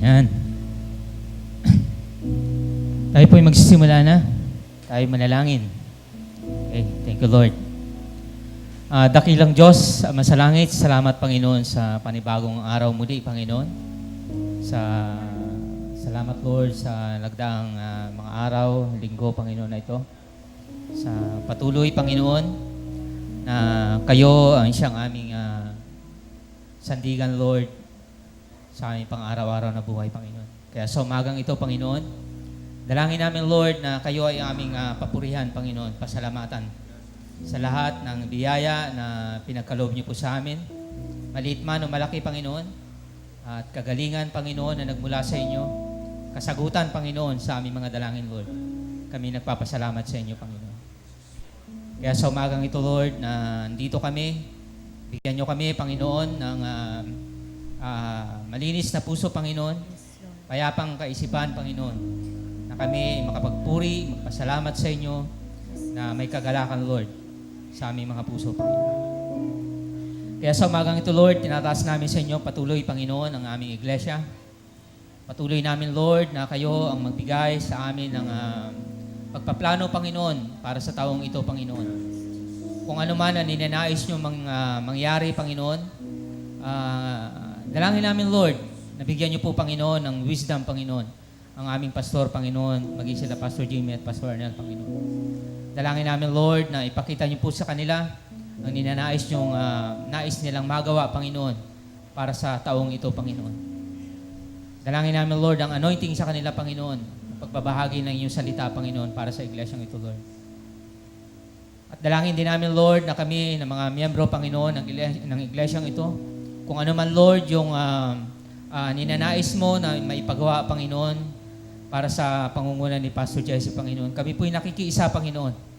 Yan. Tayo po'y magsisimula na. Tayo manalangin. Okay, thank you Lord. Dakilang Diyos, Ama sa langit, salamat Panginoon sa panibagong araw muli, Panginoon. Salamat Lord sa nagdaang mga araw, linggo, Panginoon na ito. Sa patuloy, Panginoon, na kayo ang siyang aming sandigan, Lord, sa aming pang-araw-araw na buhay, Panginoon. Kaya sa umagang ito, Panginoon, dalangin namin, Lord, na kayo ay aming papurihan, Panginoon, pasalamatan sa lahat ng biyaya na pinagkaloob niyo po sa amin. Maliit man o malaki, Panginoon, at kagalingan, Panginoon, na nagmula sa inyo, kasagutan, Panginoon, sa aming mga dalangin, Lord. Kami nagpapasalamat sa inyo, Panginoon. Kaya sa umagang ito, Lord, na nandito kami, bigyan niyo kami, Panginoon, ng malinis na puso, Panginoon, payapang kaisipan, Panginoon, na kami makapagpuri, magpasalamat sa inyo, na may kagalakan, Lord, sa aming mga puso, Panginoon. Kaya sa umagang ito, Lord, tinataas namin sa inyo, patuloy, Panginoon, ang aming iglesia. Patuloy namin, Lord, na kayo ang magbigay sa amin ng pagpaplano, Panginoon, para sa taong ito, Panginoon. Kung ano man ang ninanais nyo mangyari, Panginoon, dalangin namin, Lord, na bigyan nyo po, Panginoon, ng wisdom, Panginoon, ang aming pastor, Panginoon, maging sila Pastor Jimmy at Pastor Arnel, Panginoon. Dalangin namin, Lord, na ipakita nyo po sa kanila ang ninanais nyong nais nilang magawa, Panginoon, para sa taong ito, Panginoon. Dalangin namin, Lord, ang anointing sa kanila, Panginoon, pagbabahagi ng iyong salita, Panginoon, para sa iglesyang ito, Lord. At dalangin din namin, Lord, na kami, na mga miyembro, Panginoon, ng iglesyang ito, kung ano man, Lord, yung ninanais mo na maipagawa, Panginoon, para sa pangungunan ni Pastor Jesse, Panginoon. Kami po'y nakikiisa, Panginoon.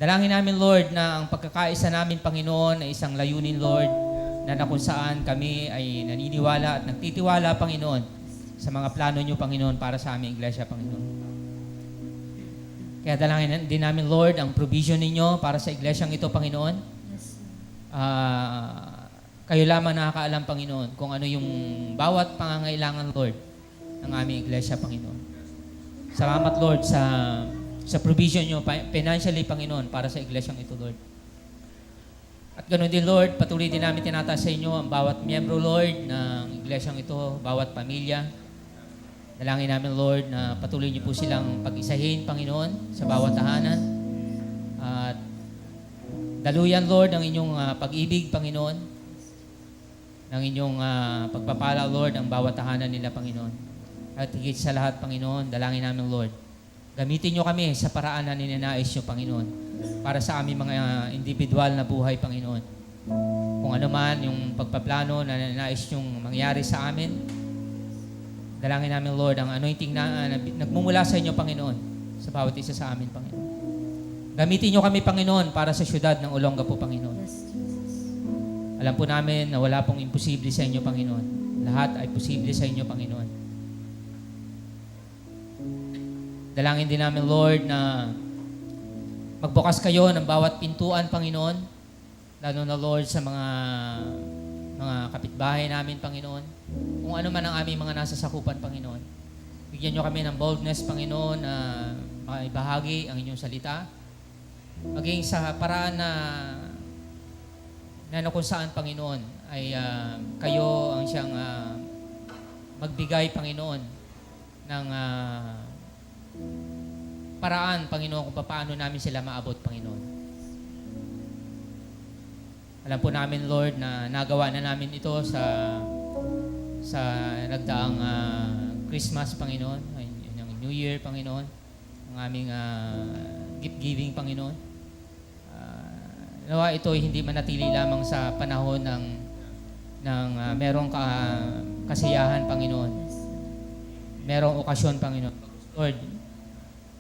Dalangin namin, Lord, na ang pagkakaisa namin, Panginoon, ay isang layunin, Lord, na kung saan kami ay naniniwala at nagtitiwala, Panginoon, sa mga plano niyo, Panginoon, para sa aming iglesia, Panginoon. Kaya dalangin din namin, Lord, ang provision ninyo para sa iglesyang ito, Panginoon. Kayo lamang nakakaalam, Panginoon, kung ano yung bawat pangangailangan, Lord, ng aming iglesia, Panginoon. Salamat, Lord, sa provision niyo financially, Panginoon, para sa iglesyang ito, Lord. At ganoon din, Lord, patuloy din namin tinataas sa inyo ang bawat miyembro, Lord, ng iglesyang ito, bawat pamilya. Dalangin namin, Lord, na patuloy niyo po silang pag-isahin, Panginoon, sa bawat tahanan. At daluyan, Lord, ang inyong pag-ibig, Panginoon, ng inyong pagpapala, Lord, ang bawat tahanan nila, Panginoon. At higit sa lahat, Panginoon, dalangin namin, Lord, gamitin niyo kami sa paraan na ninanais niyo, Panginoon, para sa aming mga individual na buhay, Panginoon. Kung ano man yung pagpaplano na ninanais niyong mangyari sa amin, dalangin namin, Lord, ang anointing na nagmumula sa inyo, Panginoon, sa bawat isa sa amin, Panginoon. Gamitin niyo kami, Panginoon, para sa syudad ng Olongapo, Panginoon. Alam po namin na wala pong imposible sa inyo, Panginoon. Lahat ay posible sa inyo, Panginoon. Dalangin din namin, Lord, na magbukas kayo ng bawat pintuan, Panginoon, lalo na, Lord, sa mga kapitbahay namin, Panginoon. Kung ano man ang aming mga nasa sakupan, Panginoon. Bigyan nyo kami ng boldness, Panginoon, na maibahagi ang inyong salita. Maging sa paraan na kung saan, Panginoon, ay kayo ang siyang magbigay, Panginoon, ng paraan, Panginoon, kung paano namin sila maabot, Panginoon. Alam po namin, Lord, na nagawa na namin ito sa nagdaang Christmas, Panginoon, yung New Year, Panginoon, ang aming gift-giving, Panginoon. Nawa ito ay hindi manatili lamang sa panahon ng merong kasiyahan, Panginoon. Merong okasyon, Panginoon. Lord,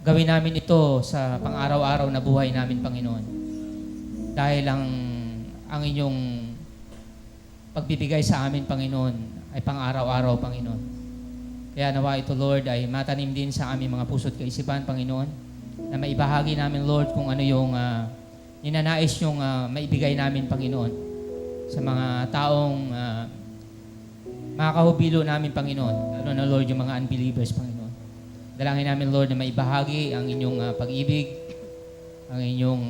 gawin namin ito sa pang-araw-araw na buhay namin, Panginoon. Dahil ang inyong pagbibigay sa amin, Panginoon, ay pang-araw-araw, Panginoon. Kaya nawa ito, Lord, ay matanim din sa aming mga puso't kaisipan, Panginoon, na maibahagi namin, Lord, kung ano yung ninanais yung maibigay namin, Panginoon, sa mga taong makakahubilo namin, Panginoon, lalo na, Lord, yung mga unbelievers, Panginoon. Dalangin namin, Lord, na maibahagi ang inyong pag-ibig, ang inyong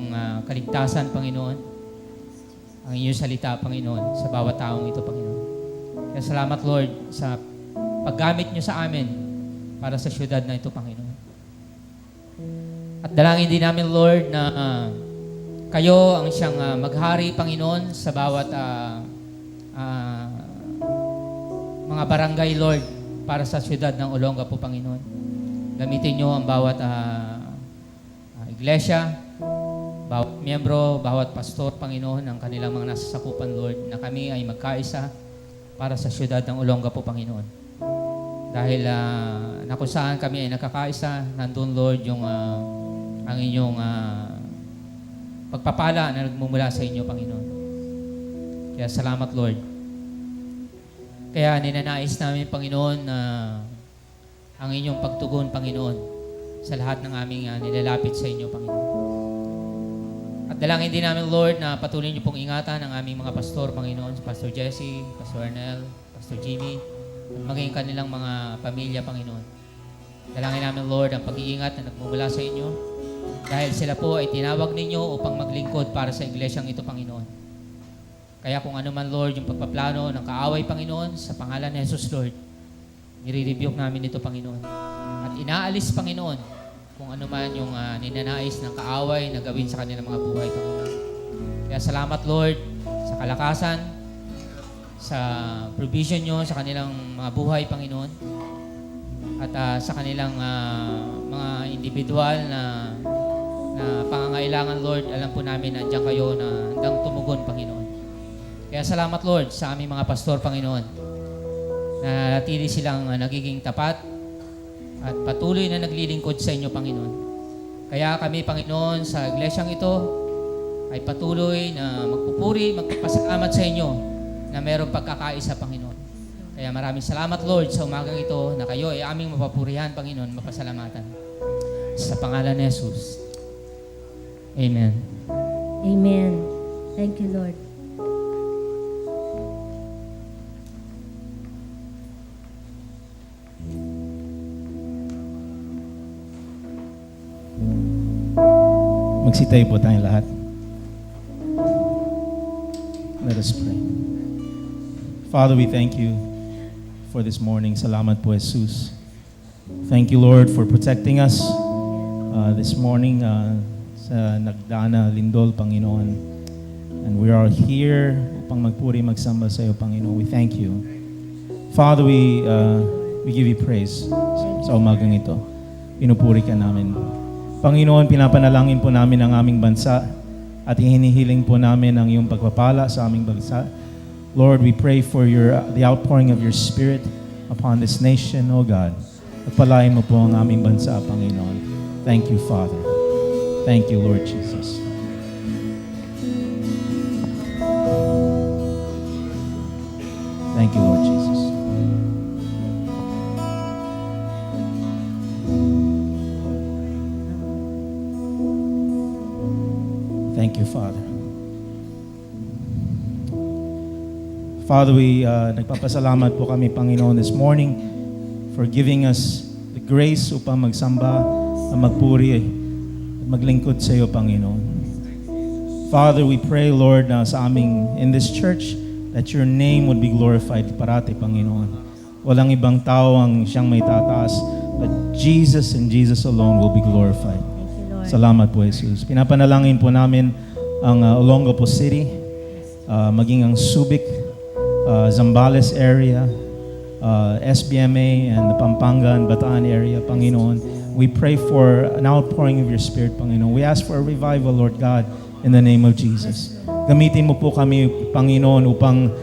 kaligtasan, Panginoon, ang inyong salita, Panginoon, sa bawat taong ito, Panginoon. Kaya salamat, Lord, sa paggamit nyo sa amin para sa syudad na ito, Panginoon. At dalangin din namin, Lord, na kayo ang siyang maghari, Panginoon, sa bawat mga barangay, Lord, para sa syudad ng Olongapo, Panginoon. Gamitin nyo ang bawat iglesia, bawat miyembro, bawat pastor, Panginoon, ang kanilang mga nasasakupan, Lord, na kami ay magkaisa para sa syudad ng Olongapo, Panginoon. Dahil na kung saan kami ay nakakaisa, nandun, Lord, yung ang inyong pagpapala na nagmumula sa inyo, Panginoon. Kaya salamat, Lord. Kaya ninanais namin, Panginoon, na ang inyong pagtugon, Panginoon, sa lahat ng aming nilalapit sa inyo, Panginoon. At dalangin din namin, Lord, na patuloy niyo pong ingatan ang aming mga pastor, Panginoon, si Pastor Jesse, Pastor Arnel, Pastor Jimmy, at maging kanilang mga pamilya, Panginoon. Dalangin namin, Lord, ang pag-iingat na nagmumula sa inyo dahil sila po ay tinawag ninyo upang maglingkod para sa iglesyang ito, Panginoon. Kaya kung ano man, Lord, yung pagpaplano ng kaaway, Panginoon, sa pangalan ni Jesus, Lord, nire-rebuke namin ito, Panginoon. At inaalis, Panginoon, kung ano man yung ninanais ng kaaway na gawin sa kanilang mga buhay, Panginoon. Kaya salamat, Lord, sa kalakasan, sa provision nyo sa kanilang mga buhay, Panginoon. At sa kanilang mga individual na pangangailangan, Lord, alam po namin na andyan kayo na handang tumugon, Panginoon. Kaya salamat, Lord, sa aming mga pastor, Panginoon, na natili silang nagiging tapat at patuloy na naglilingkod sa inyo, Panginoon. Kaya kami, Panginoon, sa iglesyang ito ay patuloy na magpupuri, magpapasalamat sa inyo na mayroong pagkakaisa, Panginoon. Kaya maraming salamat, Lord, sa umagang ito na kayo ay aming mapapurihan, Panginoon, mapasalamatan. Sa pangalan ni Jesus. Amen. Amen. Thank you, Lord. Magsitayo po tayong lahat. Let us pray. Father, we thank you for this morning. Salamat po, Jesus. Thank you, Lord, for protecting us this morning sa Nagdana, Lindol, Panginoon. And we are here upang magpuri, magsamba sa iyo, Panginoon. We thank you. Father, we give you praise sa umagang ito. Pinupuri ka namin. Panginoon, pinapanalangin po namin ang aming bansa at hinihiling po namin ang iyong pagpapala sa aming bansa. Lord, we pray for the outpouring of your Spirit upon this nation, O God. At palain mo po ang aming bansa, Panginoon. Thank you, Father. Thank you, Lord Jesus. Thank you, Lord Jesus. Thank you, Father. Father, we nagpapasalamat po kami, Panginoon, this morning for giving us the grace upang magsamba, magpuri, at maglingkod sa iyo, Panginoon. Father, we pray, Lord, na sa aming in this church, that your name would be glorified parati, Panginoon. Walang ibang tao ang siyang may tataas, but Jesus and Jesus alone will be glorified. Salamat po, Jesus. Pinapanalangin po namin ang Olongapo City, maging ang Subic, Zambales area, SBMA, and the Pampanga and Bataan area, Panginoon. We pray for an outpouring of your Spirit, Panginoon. We ask for a revival, Lord God, in the name of Jesus. Gamitin mo po kami, Panginoon, upang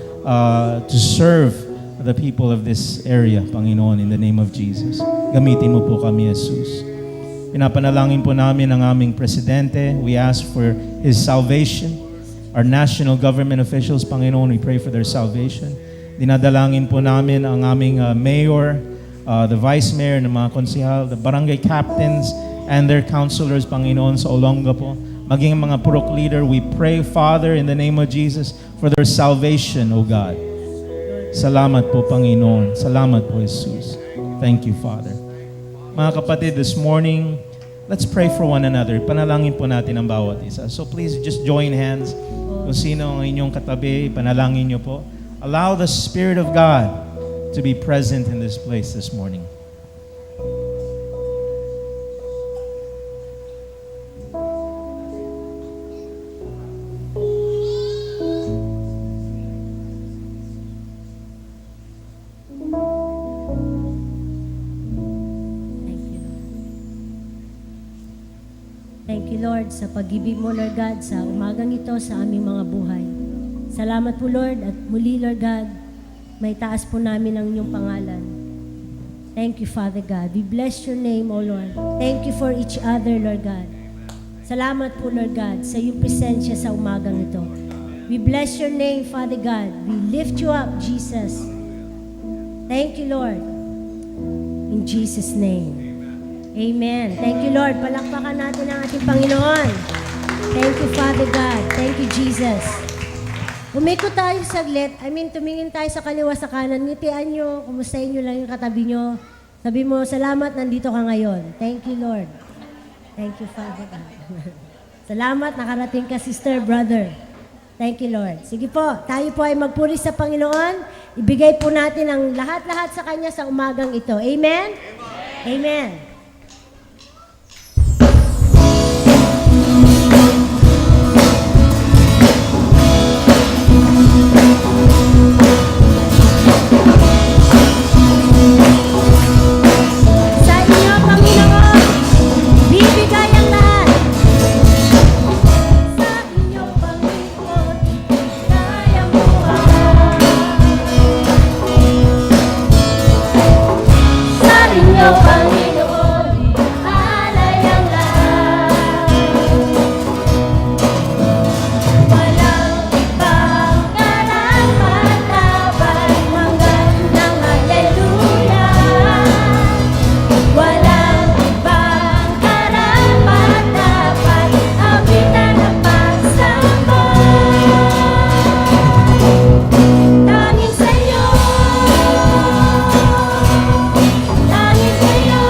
to serve the people of this area, Panginoon, in the name of Jesus. Gamitin mo po kami, Jesus. Pinapanalangin po namin ang aming presidente. We ask for his salvation. Our national government officials, Panginoon, we pray for their salvation. Dinadalangin po namin ang aming mayor, the vice mayor, ng mga konsehal, the barangay captains, and their counselors, Panginoon, sa Olongapo. Maging mga purok leader, we pray, Father, in the name of Jesus, for their salvation, O God. Salamat po, Panginoon. Salamat po, Jesus. Thank you, Father. Mga kapatid, this morning, let's pray for one another. Panalangin po natin ang bawat isa. So please just join hands. Kung sino ang inyong katabi, panalangin niyo po. Allow the Spirit of God to be present in this place this morning. Thank you, Lord. Thank you, Lord, sa pag-ibig mo, Lord God, sa umagang ito sa aming mga buhay. Salamat po, Lord, at muli, Lord God, may taas po namin ang inyong pangalan. Thank you, Father God. We bless your name, O Lord. Thank you for each other, Lord God. Salamat po, Lord God, sa iyong presensya sa umagang ito. We bless your name, Father God. We lift you up, Jesus. Thank you, Lord. In Jesus' name. Amen. Thank you, Lord. Palakpakan natin ang ating Panginoon. Thank you, Father God. Thank you, Jesus. Umikot tayo saglit. Tumingin tayo sa kaliwa, sa kanan. Ngitian nyo, kumustahin nyo lang yung katabi nyo. Sabi mo, salamat, nandito ka ngayon. Thank you, Lord. Thank you, Father God. Salamat, nakarating ka, sister, brother. Thank you, Lord. Sige po, tayo po ay magpuri sa Panginoon. Ibigay po natin ang lahat-lahat sa Kanya sa umagang ito. Amen? Amen. Sa inyo, Panginoon, bibigay ang lahat. Sa inyo, Panginoon, bibigay ang buhay. Sa inyo, Panginoon, alay ang lahat. Walang ibang karapat-dapat, magandang haleluya. Walang ibang karapat-dapat, awitan ng pagsamba. Tanging sa'yo, tanging sa'yo,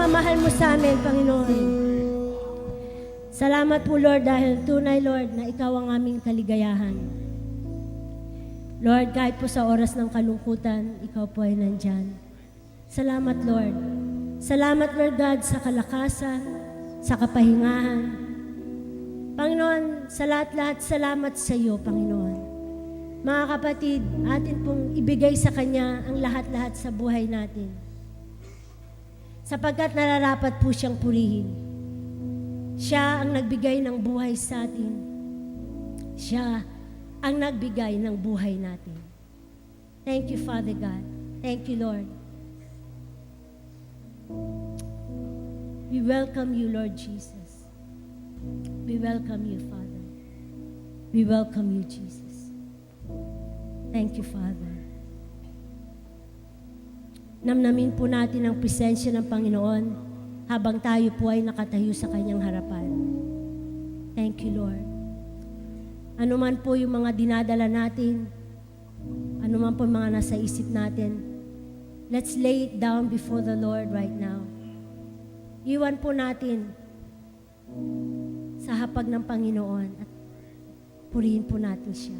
pagmamahal mo sa amin, Panginoon. Salamat po, Lord, dahil tunay, Lord, na ikaw ang aming kaligayahan. Lord, kahit po sa oras ng kalungkutan, ikaw po ay nandyan. Salamat, Lord. Salamat, Lord God, sa kalakasan, sa kapahingahan. Panginoon, sa lahat-lahat, salamat sa iyo, Panginoon. Mga kapatid, atin pong ibigay sa Kanya ang lahat-lahat sa buhay natin. Sapagkat nararapat po siyang purihin. Siya ang nagbigay ng buhay sa atin. Siya ang nagbigay ng buhay natin. Thank you, Father God. Thank you, Lord. We welcome you, Lord Jesus. We welcome you, Father. We welcome you, Jesus. Thank you, Father. Namnamin po natin ang presensya ng Panginoon habang tayo po ay nakatayo sa Kanyang harapan. Thank you, Lord. Ano man po yung mga dinadala natin, ano man po yung mga nasa isip natin, let's lay it down before the Lord right now. Iwan po natin sa hapag ng Panginoon at purihin po natin siya.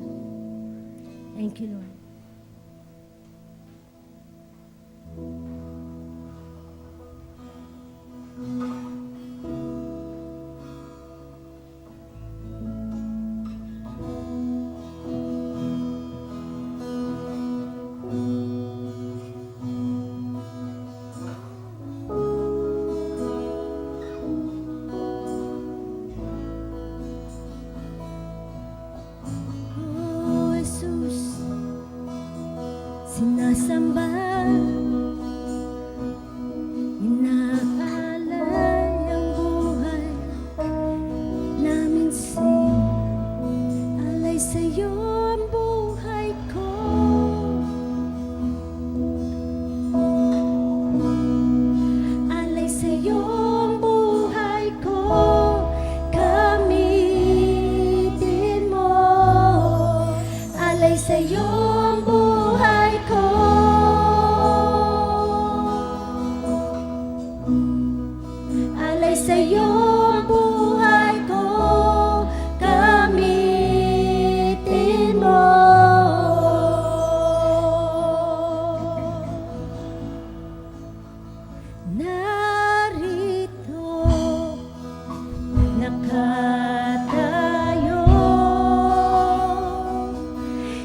Thank you, Lord. Oh, Jesus, sinasamba, inaalay ang buhay namin sa'yo. Alay sa'yo ang buhay ko. Alay sa'yo ang buhay ko. Gamitin mo. Alay sa'yo ang buhay ko. Alay sa'yo ang buhay ko. Gamitin mo. Narito nakatayo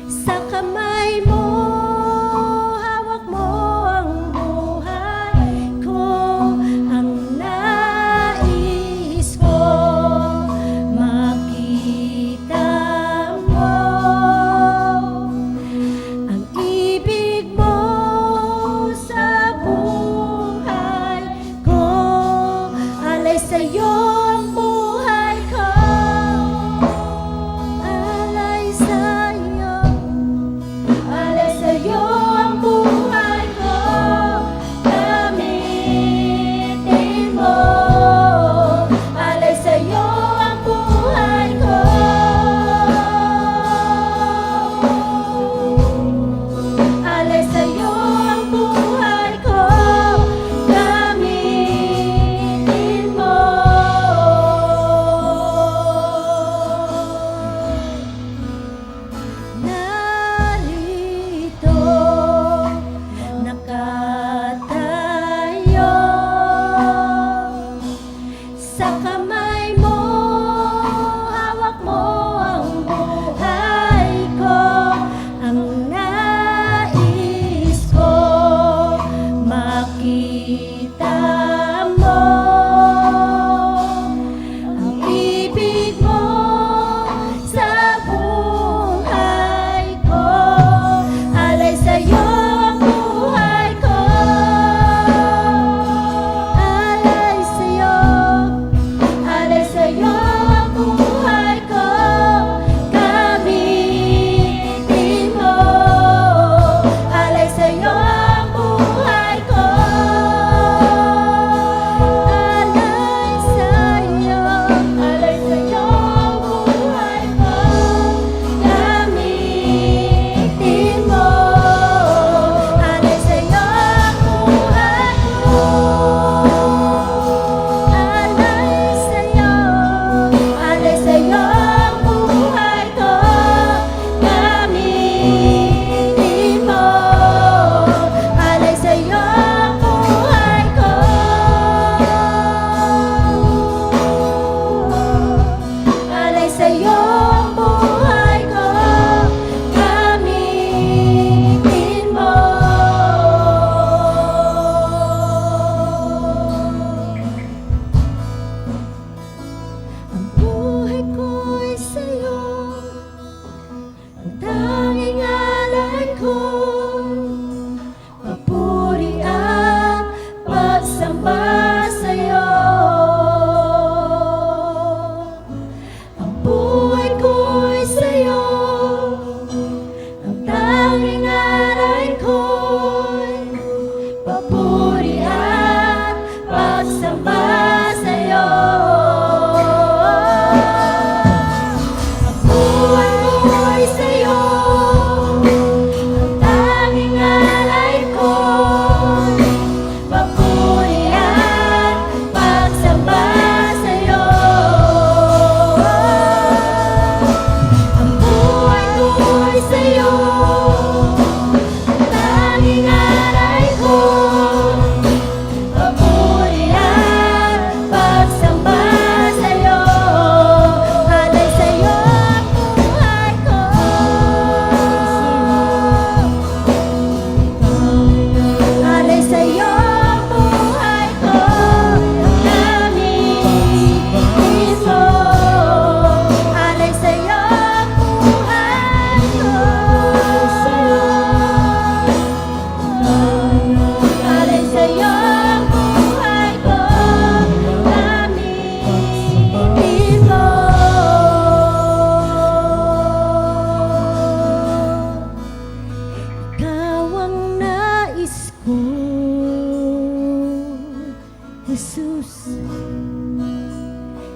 sa kamay mo.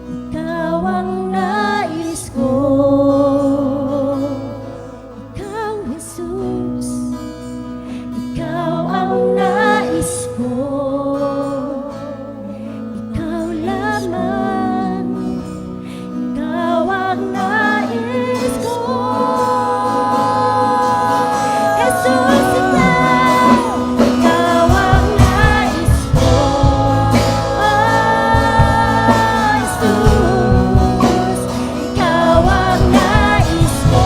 Ikaw ang nais ko. Ikaw, Jesus. Ikaw ang nais ko. Ikaw lamang. Ikaw ang nais ko. Jesus, ikaw ang nais ko. Jesus, ikaw ang nais ko.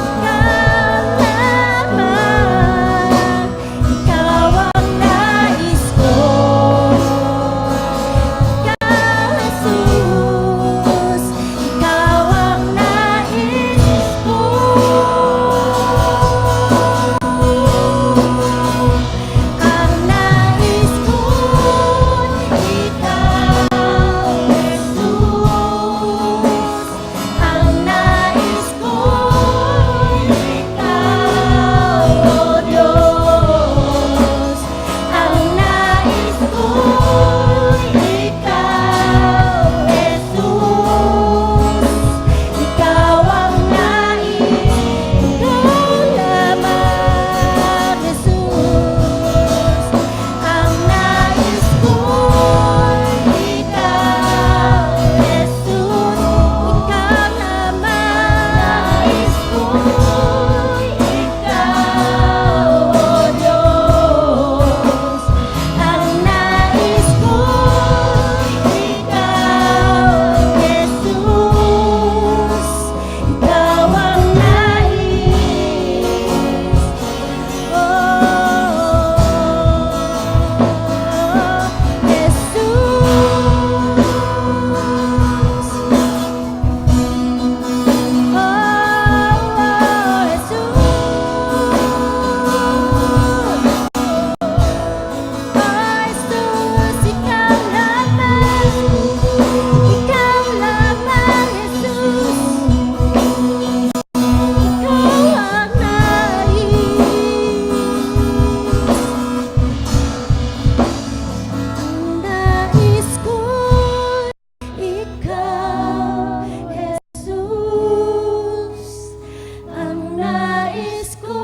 Ikaw lamang. Ikaw ang nais ko. Ikaw, Jesus, ikaw ang nais ko. Ang nais ko, ikaw, Jesus. Ang nais ko, ikaw, O Diyos. Ang nais ko, ikaw, Jesus. Ikaw ang nais, ikaw lamang, Jesus. Ang nais ko, ikaw, Jesus. Ikaw lamang, nais ko, ikaw, O Diyos. Ang nais ko, ikaw, Jesus. Ikaw ang nais. Jesus, ikaw lamang. Ikaw lamang, Jesus. Ikaw ang nais. Ang nais ko, ikaw, Jesus. Ang nais ko,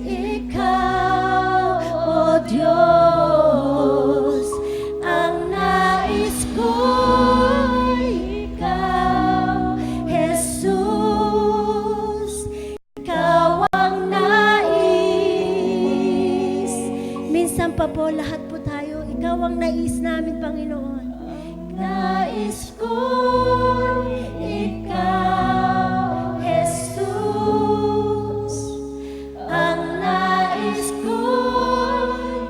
ikaw, O Diyos. Ang nais ko, ikaw, Jesus. Ikaw ang nais. Minsan pa po, lahat po tayo, ikaw ang nais namin, Panginoon. Nais ko, ikaw, Jesus. Ang nais ko,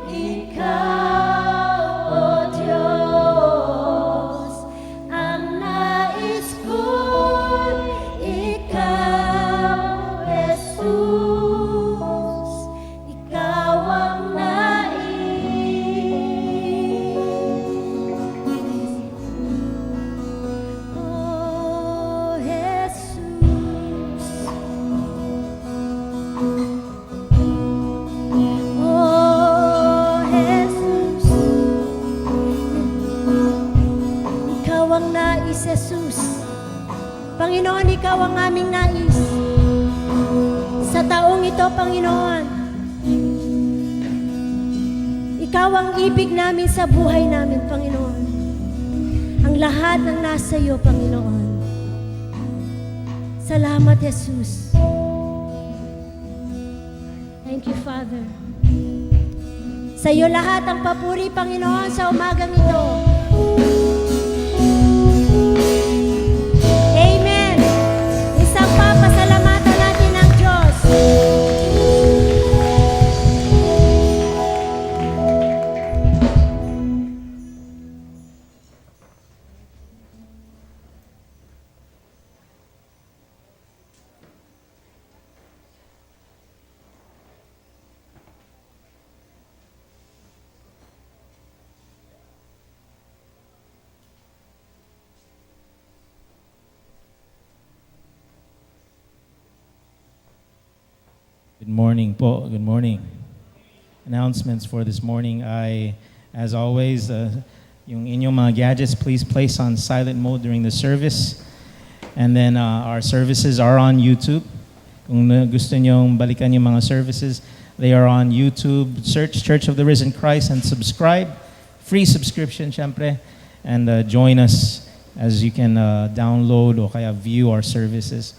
ikaw, O Diyos. Ang nais ko, ikaw, Jesus. Ikaw ang nais. Oh, Jesus. Oh, Jesus. Ikaw ang nais, Jesus. Panginoon, ikaw ang aming nais. Sa taong ito, Panginoon, ikaw ang ibig namin sa buhay namin, Panginoon. Ang lahat ng nasa iyo, Panginoon. Salamat, Jesus. Thank you, Father. Sa iyo lahat ang papuri, Panginoon, sa umagang ito. Amen. Isang papasalamatan natin ang Diyos. Good morning po. Good morning. Announcements for this morning ay As always, yung inyong mga gadgets, please place on silent mode during the service. And then our services are on YouTube. Kung gusto nyong balikan yung mga services, they are on YouTube. Search Church of the Risen Christ and subscribe. Free subscription, syempre. And join us as you can download o kaya view our services.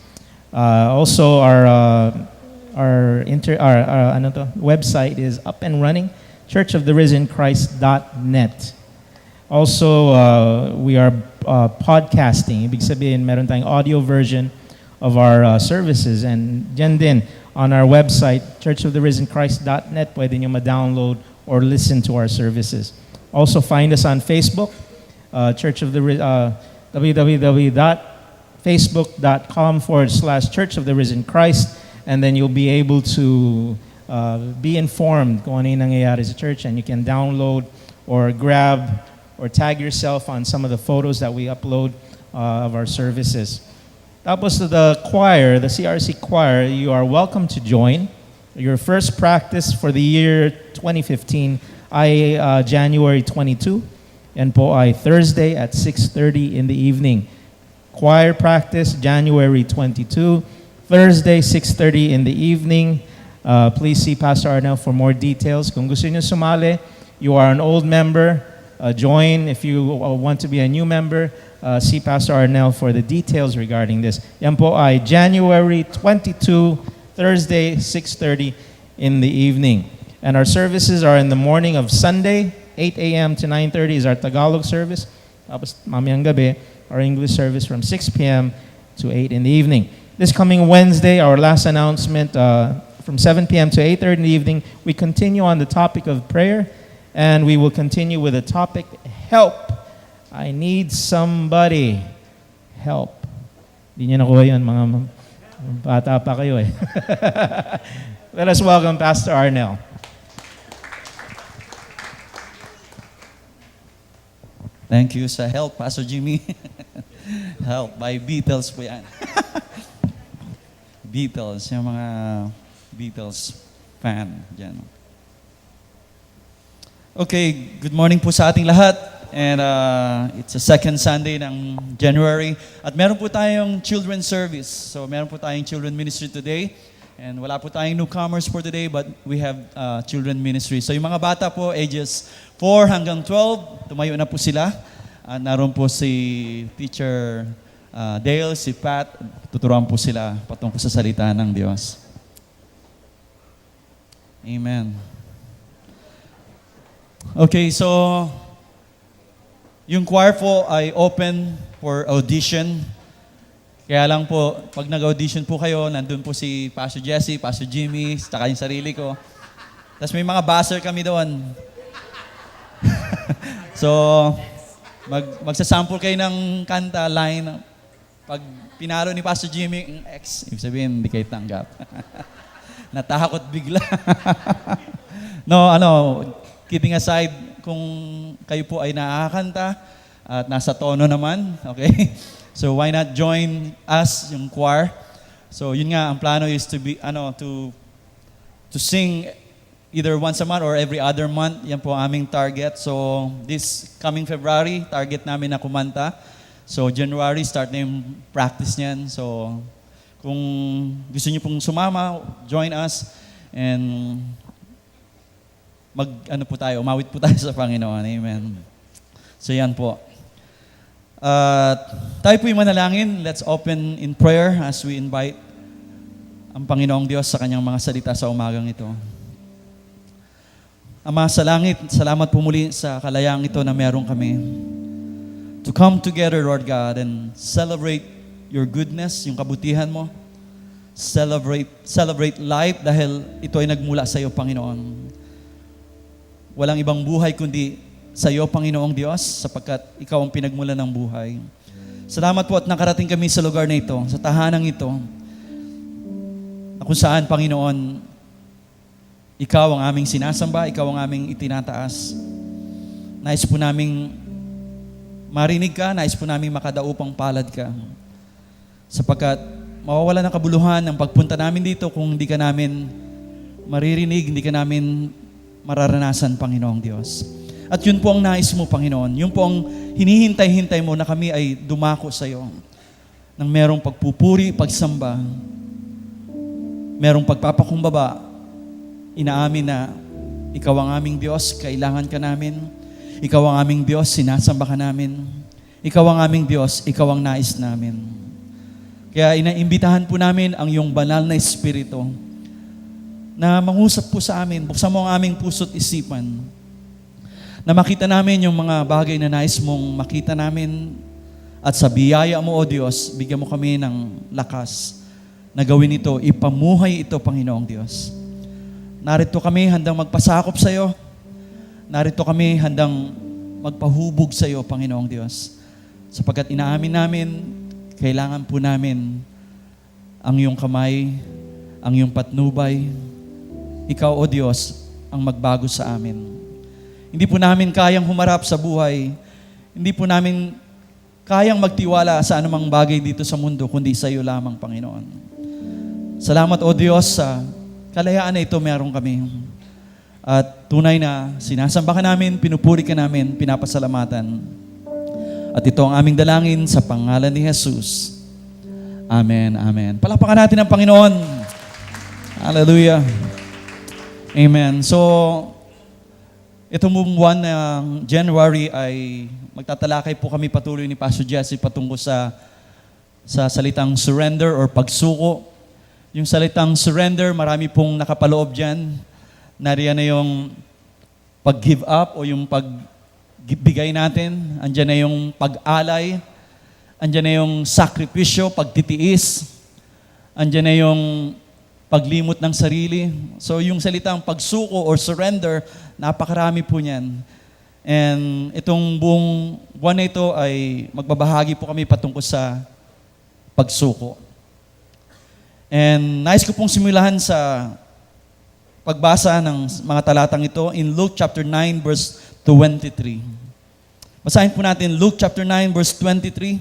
Also, our website is up and running, churchoftherisenchrist.net. Also, we are podcasting. Ibig sabihin, meron tayong audio version of our services. And dyan din, on our website, churchoftherisenchrist.net, pwede nyo ma-download or listen to our services. Also, find us on Facebook, www.facebook.com/Church of the Risen Christ. And then you'll be able to be informed kung ano yung nangyayari sa church, and you can download or grab or tag yourself on some of the photos that we upload of our services. Tapos the choir, the CRC choir, you are welcome to join. Your first practice for the year 2015 ay January 22. Yan po ay Thursday at 6:30 in the evening. Choir practice January 22, Thursday 6:30 in the evening. Please see Pastor Arnel for more details. Kung gusto niyo sumali, you are an old member, join. If you want to be a new member, see Pastor Arnel for the details regarding this. Yan po ay January 22, Thursday, 6:30 in the evening. And our services are in the morning of Sunday, 8 a.m. to 9:30 is our Tagalog service. Tapos mamayang gabi, our English service from 6 p.m. to 8 in the evening. This coming Wednesday, our last announcement, from 7 p.m. to 8:30 in the evening, we continue on the topic of prayer. And we will continue with the topic, help. I need somebody. Help. Hindi niyo nakuha yun, mga bata pa kayo eh. Let us welcome Pastor Arnel. Thank you sa help, Pastor Jimmy. Help by Beatles po yan. Beatles, yung mga Beatles fan dyan. Okay, good morning po sa ating lahat. And it's a second Sunday ng January. At meron po tayong children's service. So meron po tayong children ministry today. And wala po tayong newcomers for today, but we have children ministry. So yung mga bata po, ages 4 hanggang 12, tumayo na po sila. At naroon po si Teacher Dale, si Pat, tuturuan po sila patungkol sa salita ng Diyos. Amen. Okay, so yung choir po ay open for audition. Kaya lang po, pag nag-audition po kayo, nandun po si Pastor Jesse, Pastor Jimmy, saka yung sarili ko. Tapos may mga buzzer kami doon. So, magsasample kayo ng kanta, line. Pag pinalo ni Pastor Jimmy, X, ibig sabihin, hindi kayo tanggap. Natakot bigla. No, kidding aside, kung kayo po ay nakakanta at nasa tono naman, okay? So why not join us, yung choir? So yun nga, ang plano is to sing either once a month or every other month. Yan po ang aming target. So this coming February, target namin na kumanta. So January, start na yung practice niyan. So kung gusto niyo pong sumama, join us and umawit po tayo sa Panginoon. Amen. So yan po. Tayo po'y manalangin. Let's open in prayer as we invite ang Panginoong Diyos sa kanyang mga salita sa umagang ito. Ama sa langit, salamat po muli sa kalayaang ito na meron kami. To come together, Lord God, and celebrate your goodness, yung kabutihan mo. Celebrate life dahil ito ay nagmula sa iyo, Panginoon. Walang ibang buhay kundi sa iyo, Panginoong Diyos, sapagkat ikaw ang pinagmulan ng buhay. Salamat po at nakarating kami sa lugar na ito, sa tahanang ito, na kung saan, Panginoon, ikaw ang aming sinasamba, ikaw ang aming itinataas. Nais po naming marinig ka, nais po naming makadaupang palad ka. Sapagkat mawawala ng kabuluhan ang pagpunta namin dito kung hindi ka namin maririnig, hindi ka namin mararanasan, Panginoong Diyos. At yun po ang nais mo, Panginoon. Yun po ang hinihintay-hintay mo na kami ay dumako sa iyo. Nang merong pagpupuri, pagsamba, merong pagpapakumbaba, inaamin na ikaw ang aming Diyos, kailangan ka namin. Ikaw ang aming Diyos, sinasamba ka namin. Ikaw ang aming Diyos, ikaw ang nais namin. Kaya inaimbitahan po namin ang iyong banal na Espiritu na mangusap po sa amin. Buksan mo ang aming puso't isipan na makita namin yung mga bagay na nais mong makita namin at sa biyaya mo, O Diyos, bigyan mo kami ng lakas na gawin ito, ipamuhay ito, Panginoong Diyos. Narito kami handang magpasakop sa iyo. Narito kami handang magpahubog sa iyo, Panginoong Diyos. Sapagkat inaamin namin, kailangan po namin ang iyong kamay, ang iyong patnubay. Ikaw, O Diyos, ang magbago sa amin. Hindi po namin kayang humarap sa buhay. Hindi po namin kayang magtiwala sa anumang bagay dito sa mundo, kundi sa iyo lamang, Panginoon. Salamat, O Diyos, sa kalayaan na ito meron kami. At tunay na sinasamba ka namin, pinupuri ka namin, pinapasalamatan. At ito ang aming dalangin sa pangalan ni Jesus. Amen, amen. Palakpakan natin ang Panginoon. Hallelujah. Amen. So, itong buwan ng January ay magtatalakay po kami patuloy ni Pastor Jesse patungkol sa salitang surrender or pagsuko. Yung salitang surrender, marami pong nakapaloob dyan. Nariyan na yung pag-give up o yung pagbigay natin. Andyan na yung pag-alay. Andyan na yung sakripisyo, pagtitiis. Andyan na yung paglimot ng sarili. So yung salitang pagsuko or surrender, napakarami po niyan. And itong buong buwan na ito ay magbabahagi po kami patungkol sa pagsuko. And nais ko pong simulahan sa pagbasa ng mga talatang ito in Luke chapter 9 verse 23. Basahin po natin Luke chapter 9 verse 23.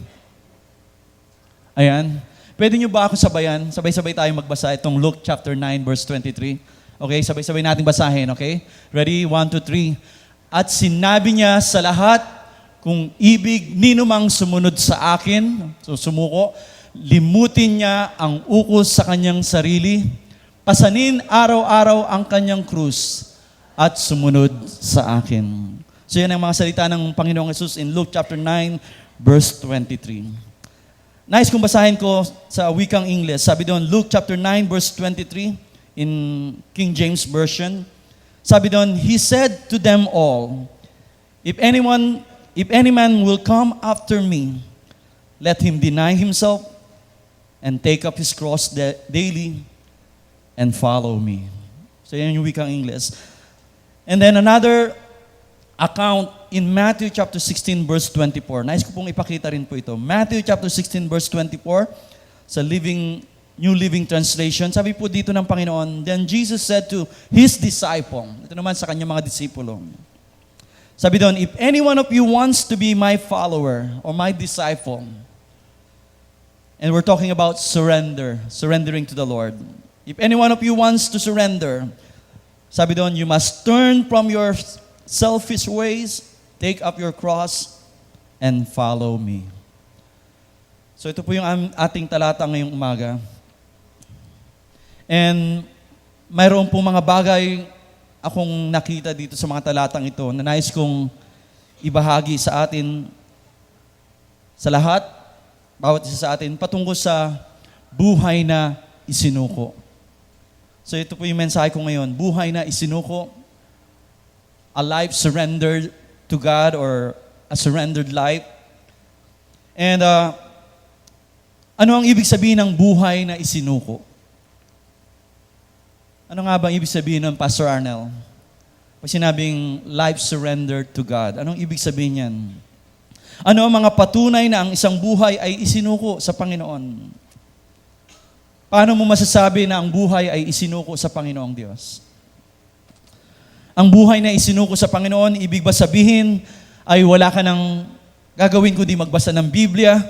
Ayan. Pwede nyo ba ako sabayan? Sabay-sabay tayo magbasa itong Luke chapter 9 verse 23. Okay, sabay-sabay natin basahin, okay? Ready? 1, 2, 3. At sinabi niya sa lahat, kung ibig ninumang sumunod sa akin, so sumuko, limutin niya ang ukos sa kanyang sarili, pasanin araw-araw ang kanyang krus, at sumunod sa akin. So yan ang mga salita ng Panginoong Jesus in Luke chapter 9 verse 23. Nais kong basahin ko sa wikang English. Sabi doon, Luke chapter 9 verse 23 in King James Version. Sabi doon, He said to them all, If any man will come after me, let him deny himself and take up his cross daily and follow me. So yan yung wikang English. And then another account in Matthew chapter 16 verse 24. Nais ko pong ipakita rin po ito. Matthew chapter 16 verse 24 sa New Living Translation. Sabi po dito ng Panginoon, Then Jesus said to His disciple, ito naman sa kanyang mga disipulo. Sabi doon, If any one of you wants to be my follower or my disciple, and we're talking about surrendering to the Lord. If any one of you wants to surrender, sabi doon, you must turn from your selfish ways, take up your cross, and follow me. So ito po yung ating talata ngayong umaga. And mayroon po mga bagay akong nakita dito sa mga talatang ito na nais kong ibahagi sa atin, sa lahat, bawat isa sa atin, patungkol sa buhay na isinuko. So ito po yung mensahe ko ngayon, buhay na isinuko, a life surrendered to God or a surrendered life. And ano ang ibig sabihin ng buhay na isinuko? Ano nga ba ang ibig sabihin ng Pastor Arnel? Pag sinabing life surrendered to God, anong ibig sabihin yan? Ano ang mga patunay na ang isang buhay ay isinuko sa Panginoon? Paano mo masasabi na ang buhay ay isinuko sa Panginoong Diyos? Ang buhay na isinuko sa Panginoon, ibig ba sabihin ay wala ka nang gagawin kundi magbasa ng Biblia,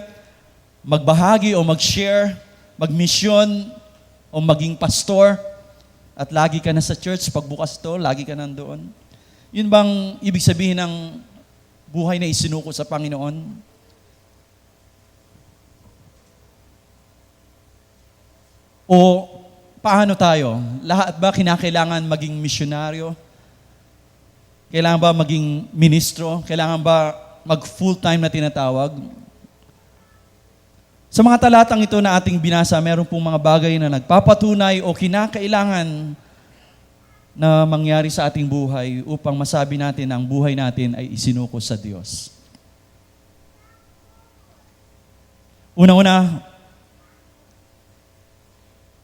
magbahagi o mag-share, magmisyon o maging pastor, at lagi ka na sa church, pagbukas to, lagi ka nandoon? Yun bang ibig sabihin ng buhay na isinuko sa Panginoon? O paano tayo? Lahat ba kinakailangan maging misyonaryo? Kailangan ba maging ministro? Kailangan ba mag-full-time na tinatawag? Sa mga talatang ito na ating binasa, meron pong mga bagay na nagpapatunay o kinakailangan na mangyari sa ating buhay upang masabi natin na ang buhay natin ay isinuko sa Diyos. Una-una,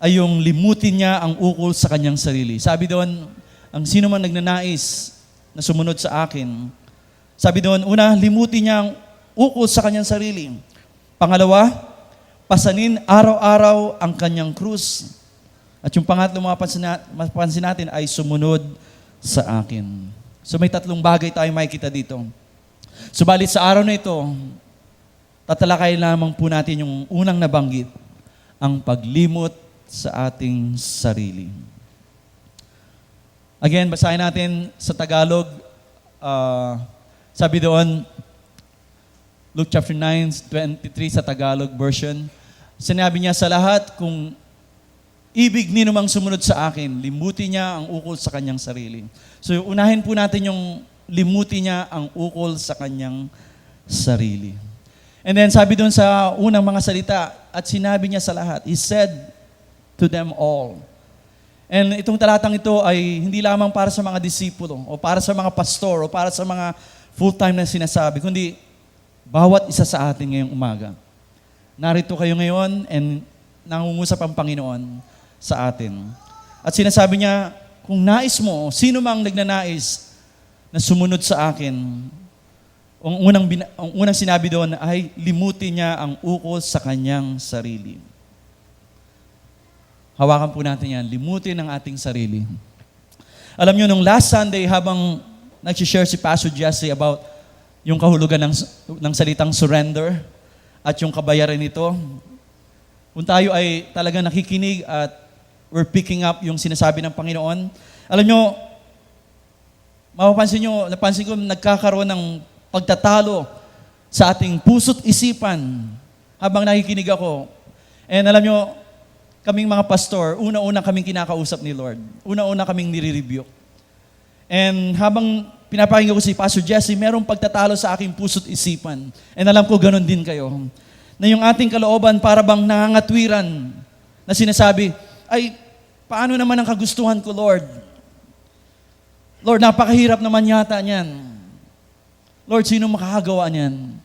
ay yung limutin niya ang ukol sa kanyang sarili. Sabi doon, ang sino man nagnanais na sumunod sa akin, sabi doon, una, limutin niya ang ukol sa kanyang sarili. Pangalawa, pasanin araw-araw ang kanyang krus. At yung pangatlo, mapapansin natin ay sumunod sa akin. So may tatlong bagay tayo makikita dito. Subalit sa araw na ito, tatalakay lamang po natin yung unang nabanggit, ang paglimot sa ating sarili. Again, basahin natin sa Tagalog. Sabi doon, Luke chapter 9:23 sa Tagalog version, sinabi niya sa lahat, kung ibig ni namang sumunod sa akin, limutin niya ang ukol sa kanyang sarili. So unahin po natin yung limutin niya ang ukol sa kanyang sarili. And then sabi doon sa unang mga salita, at sinabi niya sa lahat, He said to them all. And itong talatang ito ay hindi lamang para sa mga disipulo, o para sa mga pastor, o para sa mga full-time na sinasabi, kundi bawat isa sa atin ngayong umaga. Narito kayo ngayon and nangungusap ang Panginoon sa atin. At sinasabi niya, kung nais mo, sino mang nagnanais na sumunod sa akin, ang unang sinabi doon ay limutin niya ang ukol sa kanyang sarili. Hawakan po natin yan, limutin ang ating sarili. Alam niyo, nung last Sunday, habang nag-share si Pastor Jesse about yung kahulugan ng salitang surrender at yung kabayaran nito, kung tayo ay talagang nakikinig at we're picking up yung sinasabi ng Panginoon, alam nyo, napansin ko nagkakaroon ng pagtatalo sa ating puso't isipan habang nakikinig ako. And alam nyo, kaming mga pastor, una-una kaming kinakausap ni Lord. Una-una kaming nire-review. And habang pinapakinggan ko si Pastor Jesse, merong pagtatalo sa aking puso't isipan. And alam ko, ganun din kayo. Na yung ating kalooban para bang nangangatwiran na sinasabi, ay, paano naman ang kagustuhan ko, Lord? Lord, napakahirap naman yata niyan. Lord, sino makakagawa niyan?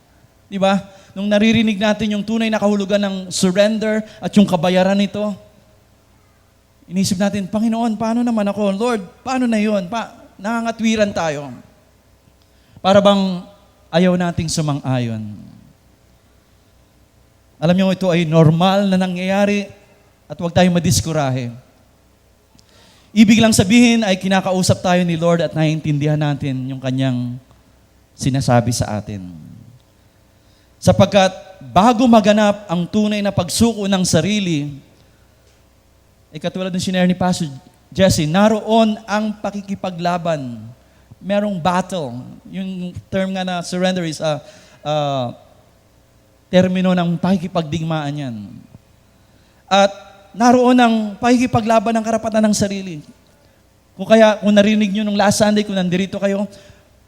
Di ba? Nung naririnig natin yung tunay na kahulugan ng surrender at yung kabayaran nito, inisip natin, Panginoon, paano naman ako? Lord, paano na yun? Nangangatwiran tayo. Para bang ayaw nating sumang-ayon. Alam niyo, ito ay normal na nangyayari at huwag tayong madiskurahe. Ibig lang sabihin ay kinakausap tayo ni Lord at naiintindihan natin yung kanyang sinasabi sa atin. Sapagkat bago maganap ang tunay na pagsuko ng sarili, ay katulad ng sinare ni Pastor Jesse, naroon ang pakikipaglaban. Merong battle. Yung term nga na surrender is termino ng pakikipagdigmaan yan. At naroon ang pakikipaglaban ng karapatan ng sarili. Kung narinig nyo nung last Sunday, kung nandirito kayo,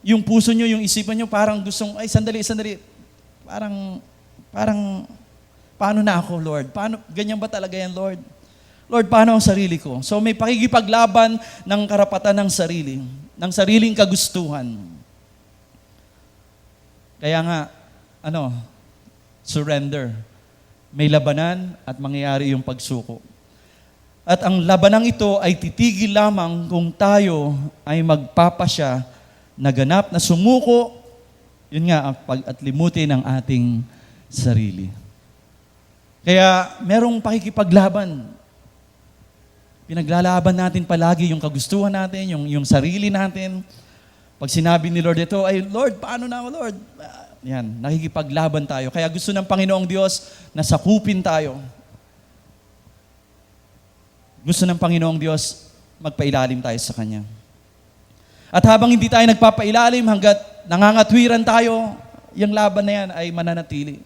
yung puso nyo, yung isipan nyo, parang gustong, ay sandali. Parang, paano na ako, Lord? Ganyan ba talaga yan, Lord? Lord, paano ang sarili ko? So may pakikipaglaban ng karapatan ng sarili, ng sariling kagustuhan. Kaya nga, surrender. May labanan at mangyayari yung pagsuko. At ang labanang ito ay titigil lamang kung tayo ay magpapasya na ganap na sumuko, yun nga, at limutin ang ating sarili. Kaya merong pakikipaglaban. Pinaglalaban natin palagi yung kagustuhan natin, yung sarili natin. Pag sinabi ni Lord ito, ay Lord, paano na ako, Lord? Yan, nakikipaglaban tayo. Kaya gusto ng Panginoong Diyos na sakupin tayo. Gusto ng Panginoong Diyos magpailalim tayo sa Kanya. At habang hindi tayo nagpapailalim hanggat nangangatwiran tayo, yung laban na yan ay mananatili.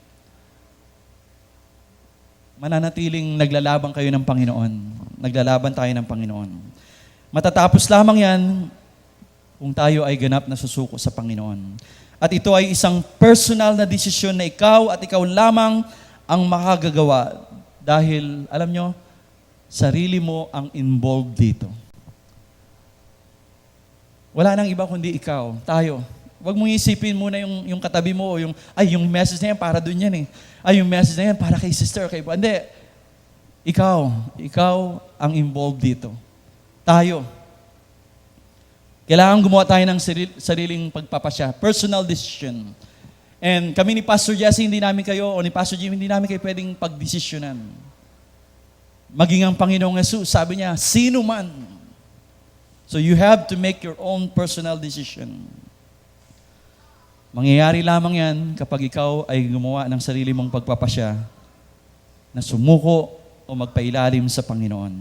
Mananatiling naglalaban kayo ng Panginoon. Naglalaban tayo ng Panginoon. Matatapos lamang yan kung tayo ay ganap na susuko sa Panginoon. At ito ay isang personal na desisyon na ikaw at ikaw lamang ang makagagawa. Dahil, alam nyo, sarili mo ang involved dito. Wala nang iba kundi ikaw, tayo. Huwag mong isipin muna yung katabi mo o yung message na yan para dun yan eh. Yung message na yan para kay sister, kay iba. Hindi. Ikaw ang involved dito. Tayo. Kailangan gumawa tayo ng sariling pagpapasya. Personal decision. And kami ni Pastor Jesse, hindi namin kayo, o ni Pastor Jim, hindi namin kayo pwedeng pagdesisyonan. Maging ang Panginoong Jesus, sabi niya, sino man. So you have to make your own personal decision. Mangyayari lamang yan kapag ikaw ay gumawa ng sarili mong pagpapasya na sumuko o magpailalim sa Panginoon.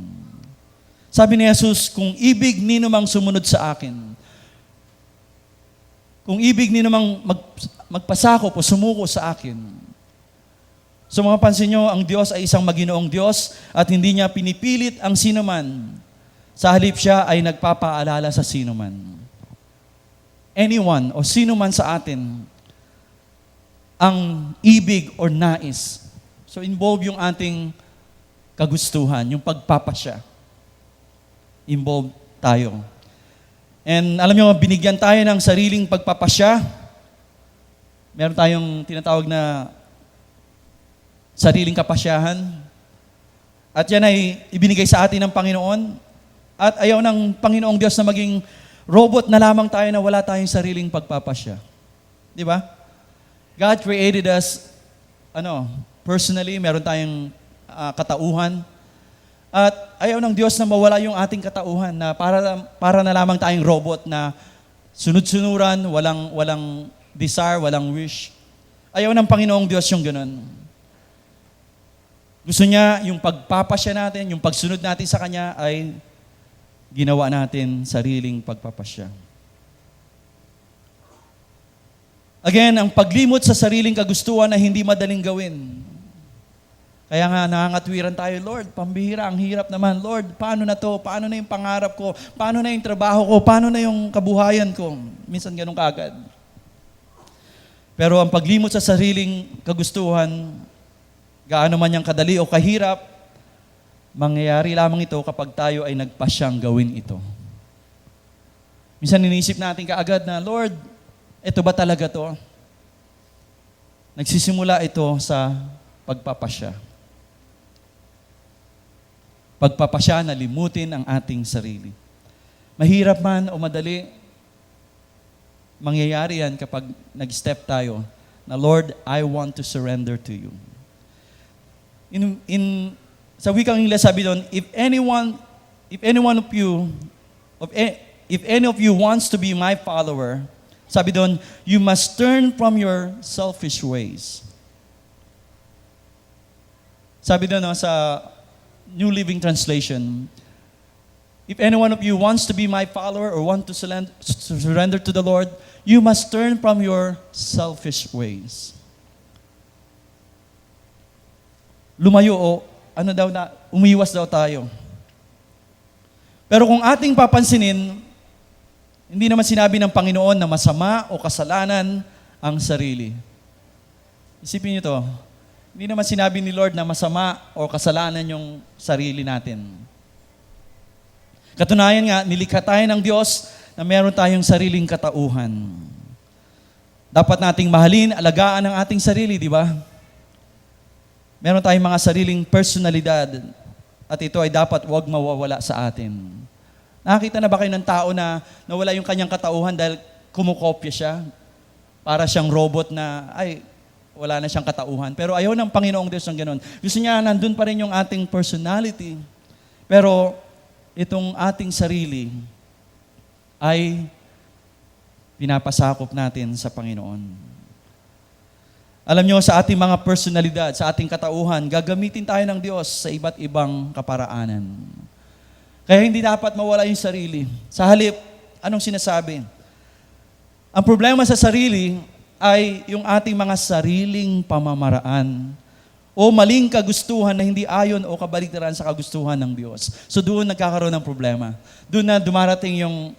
Sabi ni Jesus, kung ibig ni namang sumunod sa akin, kung ibig ni namang magpasakop o sumuko sa akin, so mga pansin nyo, ang Diyos ay isang maginoong Diyos at hindi niya pinipilit ang sinuman. Sa halip siya ay nagpapaalala sa sinuman. Anyone o sino man sa atin ang ibig or nais. So involve yung ating kagustuhan, yung pagpapasya. Involve tayo. And alam nyo, binigyan tayo ng sariling pagpapasya. Meron tayong tinatawag na sariling kapasyahan. At yan ay ibinigay sa atin ng Panginoon. At ayaw ng Panginoong Diyos na maging robot na lamang tayo na wala tayong sariling pagpapasya. Di ba? God created us, personally, meron tayong katauhan. At ayaw ng Diyos na mawala yung ating katauhan na para na lamang tayong robot na sunod-sunuran, walang desire, walang wish. Ayaw ng Panginoong Diyos yung ganun. Gusto niya yung pagpapasya natin, yung pagsunod natin sa Kanya ay ginawa natin sariling pagpapasya. Again, ang paglimot sa sariling kagustuhan na hindi madaling gawin. Kaya nga nangangatwiran tayo, Lord, pambihira, ang hirap naman. Lord, paano na to? Paano na yung pangarap ko? Paano na yung trabaho ko? Paano na yung kabuhayan ko? Minsan ganun kaagad. Pero ang paglimot sa sariling kagustuhan, gaano man yung kadali o kahirap, mangyayari lamang ito kapag tayo ay nagpasyang gawin ito. Minsan iniisip natin kaagad na, Lord, ito ba talaga to? Nagsisimula ito sa pagpapasya. Pagpapasya na limutin ang ating sarili. Mahirap man o madali, mangyayari yan kapag nag-step tayo na, Lord, I want to surrender to you. Sa wikang Ingles sabi doon, if any of you wants to be my follower, sabi doon, you must turn from your selfish ways. Sabi doon sa New Living Translation, if any one of you wants to be my follower or want to surrender to the Lord, you must turn from your selfish ways. Lumayo o umiwas daw tayo. Pero kung ating papansinin, hindi naman sinabi ng Panginoon na masama o kasalanan ang sarili. Isipin niyo to. Hindi naman sinabi ni Lord na masama o kasalanan yung sarili natin. Katunayan nga, nilikha tayo ng Diyos na meron tayong sariling katauhan. Dapat nating mahalin, alagaan ang ating sarili, di ba? Meron tayong mga sariling personalidad at ito ay dapat wag mawawala sa atin. Nakakita na ba kayo ng tao na nawala yung kanyang katauhan dahil kumukopya siya? Para siyang robot na, wala na siyang katauhan. Pero ayaw ng Panginoong Diyos ng ganun. Gusto niya, nandun pa rin yung ating personality. Pero itong ating sarili ay pinapasakop natin sa Panginoon. Alam nyo, sa ating mga personalidad, sa ating katauhan, gagamitin tayo ng Diyos sa iba't ibang kaparaanan. Kaya hindi dapat mawala yung sarili. Sa halip, Anong sinasabi? Ang problema sa sarili ay yung ating mga sariling pamamaraan o maling kagustuhan na hindi ayon o kabaligtaran sa kagustuhan ng Diyos. So doon nagkakaroon ng problema. Doon na dumarating yung